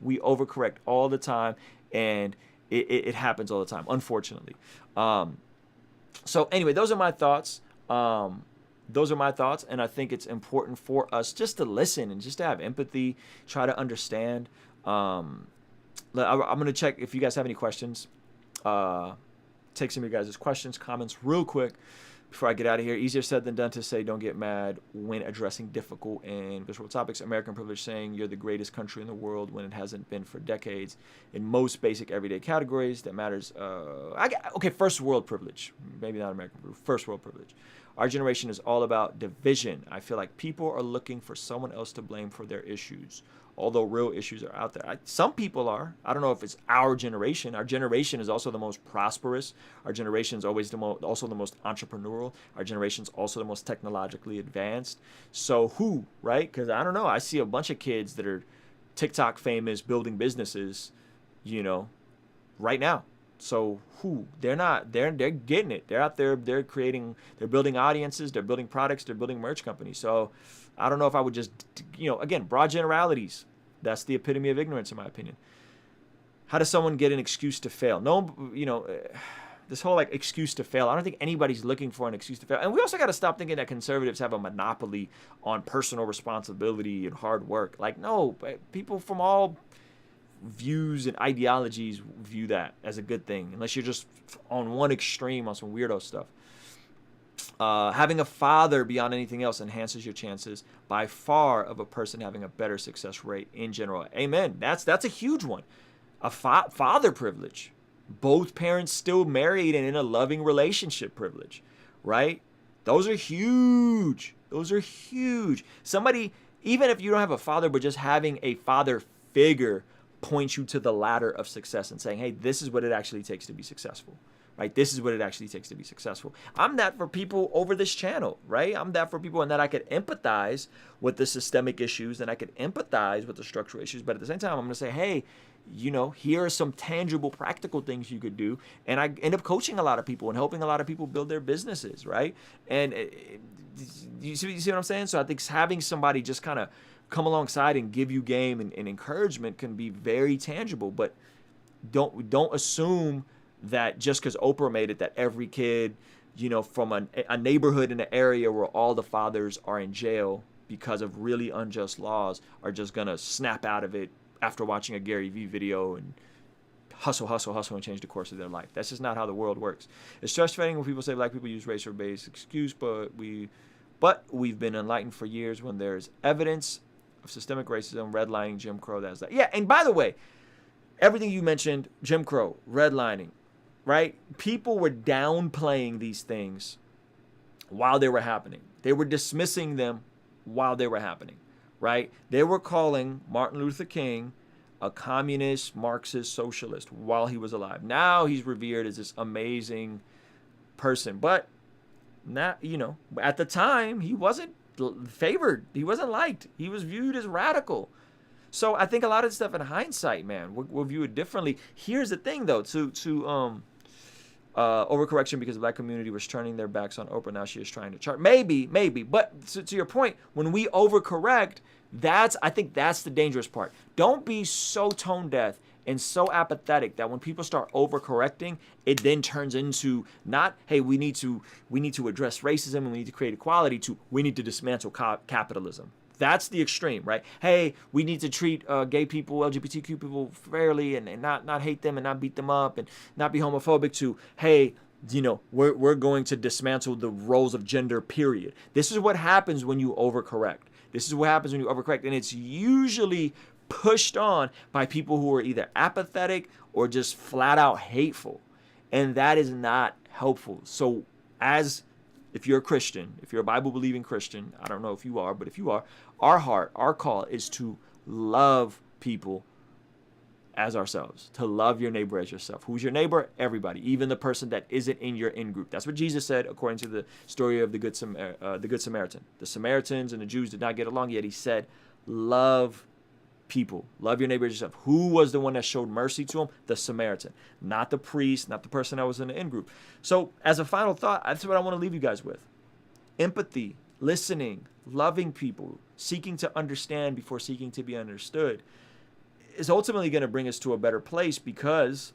And it happens all the time, unfortunately. So anyway, those are my thoughts. And I think it's important for us just to listen and just to have empathy, try to understand. I'm going to check if you guys have any questions. Take some of your guys' questions, comments real quick before I get out of here. Easier said than done to say don't get mad when addressing difficult and visceral topics. American privilege saying you're the greatest country in the world when it hasn't been for decades. In most basic everyday categories that matters. First world privilege. Maybe not American privilege. First world privilege. Our generation is all about division. I feel like people are looking for someone else to blame for their issues, although real issues are out there. Some people are. I don't know if it's our generation. Our generation is also the most prosperous. Our generation is always also the most entrepreneurial. Our generation is also the most technologically advanced. So who, right? Because I don't know. I see a bunch of kids that are TikTok famous, building businesses, right now. So who? They're getting it. They're out there, they're building audiences, they're building products, they're building merch companies. So I don't know if I would just, again, broad generalities. That's the epitome of ignorance, in my opinion. How does someone get an excuse to fail? No, this whole excuse to fail, I don't think anybody's looking for an excuse to fail. And we also got to stop thinking that conservatives have a monopoly on personal responsibility and hard work. No, people from all views and ideologies view that as a good thing, unless you're just on one extreme on some weirdo stuff. Having a father beyond anything else enhances your chances by far of a person having a better success rate in general. Amen. That's a huge one. A father privilege. Both parents still married and in a loving relationship privilege, right? Those are huge. Somebody, even if you don't have a father, but just having a father figure points you to the ladder of success and saying, hey, this is what it actually takes to be successful, right? This is what it actually takes to be successful. I'm that for people over this channel, right? I'm that for people, and that I could empathize with the systemic issues and I could empathize with the structural issues. But at the same time, I'm going to say, hey, here are some tangible, practical things you could do. And I end up coaching a lot of people and helping a lot of people build their businesses, right? And you see what I'm saying? So I think having somebody just kind of come alongside and give you game and encouragement can be very tangible. But don't assume that just because Oprah made it, that every kid, from a neighborhood in an area where all the fathers are in jail because of really unjust laws are just going to snap out of it after watching a Gary Vee video and hustle and change the course of their life. That's just not how the world works. It's frustrating when people say black people use race or base excuse, but we've been enlightened for years when there's evidence of systemic racism, redlining, Jim Crow. That's that. Yeah, and by the way, everything you mentioned, Jim Crow, redlining, right? People were downplaying these things while they were happening. They were dismissing them while they were happening, right? They were calling Martin Luther King a communist, Marxist, socialist while he was alive. Now he's revered as this amazing person, but not, you know, at the time he wasn't favored. He wasn't liked. He was viewed as radical. So I think a lot of stuff in hindsight, man, we'll view it differently. Here's the thing, though, to overcorrection because the black community was turning their backs on Oprah. Now she is trying to chart. Maybe. But to your point, when we overcorrect, I think that's the dangerous part. Don't be so tone deaf and so apathetic that when people start overcorrecting, it then turns into not, hey, we need to address racism and we need to create equality, to we need to dismantle capitalism. That's the extreme, right? Hey, we need to treat gay people, LGBTQ people fairly and not hate them and not beat them up and not be homophobic, to, hey, you know, we're going to dismantle the roles of gender, period. This is what happens when you overcorrect. This is what happens when you overcorrect. And it's usually pushed on by people who are either apathetic or just flat out hateful. And that is not helpful. So if you're a Christian, if you're a Bible-believing Christian, I don't know if you are, but if you are, our call is to love people as ourselves, to love your neighbor as yourself. Who's your neighbor? Everybody, even the person that isn't in your in-group. That's what Jesus said, according to the story of the Good Samaritan. The Samaritans and the Jews did not get along, yet he said, love people. Love your neighbor as yourself. Who was the one that showed mercy to him? The Samaritan, not the priest, not the person that was in the in-group. So as a final thought, that's what I want to leave you guys with. Empathy, listening, loving people, seeking to understand before seeking to be understood is ultimately going to bring us to a better place, because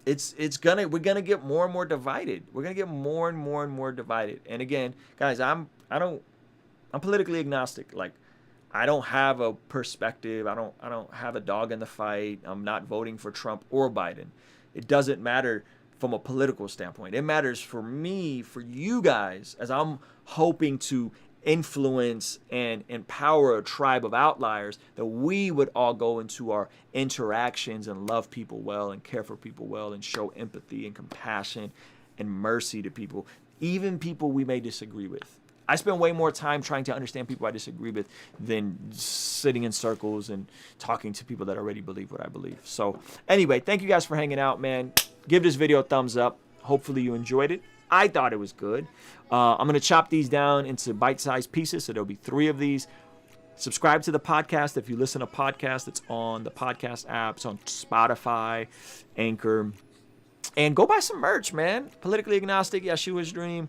we're gonna get more and more divided. We're gonna get more and more divided. And again, guys, I'm politically agnostic. Like, I don't have a perspective. I don't have a dog in the fight. I'm not voting for Trump or Biden. It doesn't matter from a political standpoint. It matters for me, for you guys, as I'm hoping to influence and empower a tribe of outliers, that we would all go into our interactions and love people well and care for people well and show empathy and compassion and mercy to people, even people we may disagree with. I spend way more time trying to understand people I disagree with than sitting in circles and talking to people that already believe what I believe. So anyway, thank you guys for hanging out, man. Give this video a thumbs up. Hopefully you enjoyed it. I thought it was good. I'm going to chop these down into bite-sized pieces, so there'll be 3 of these. Subscribe to the podcast. If you listen to podcasts, it's on the podcast apps, on Spotify, Anchor. And go buy some merch, man. Politically Agnostic, Yeshua's Dream.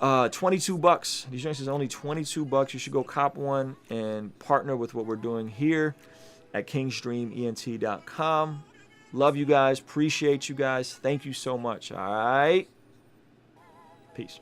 $22. These drinks is only $22. You should go cop one and partner with what we're doing here at kingsdreament.com. Love you guys. Appreciate you guys. Thank you so much. All right. Peace.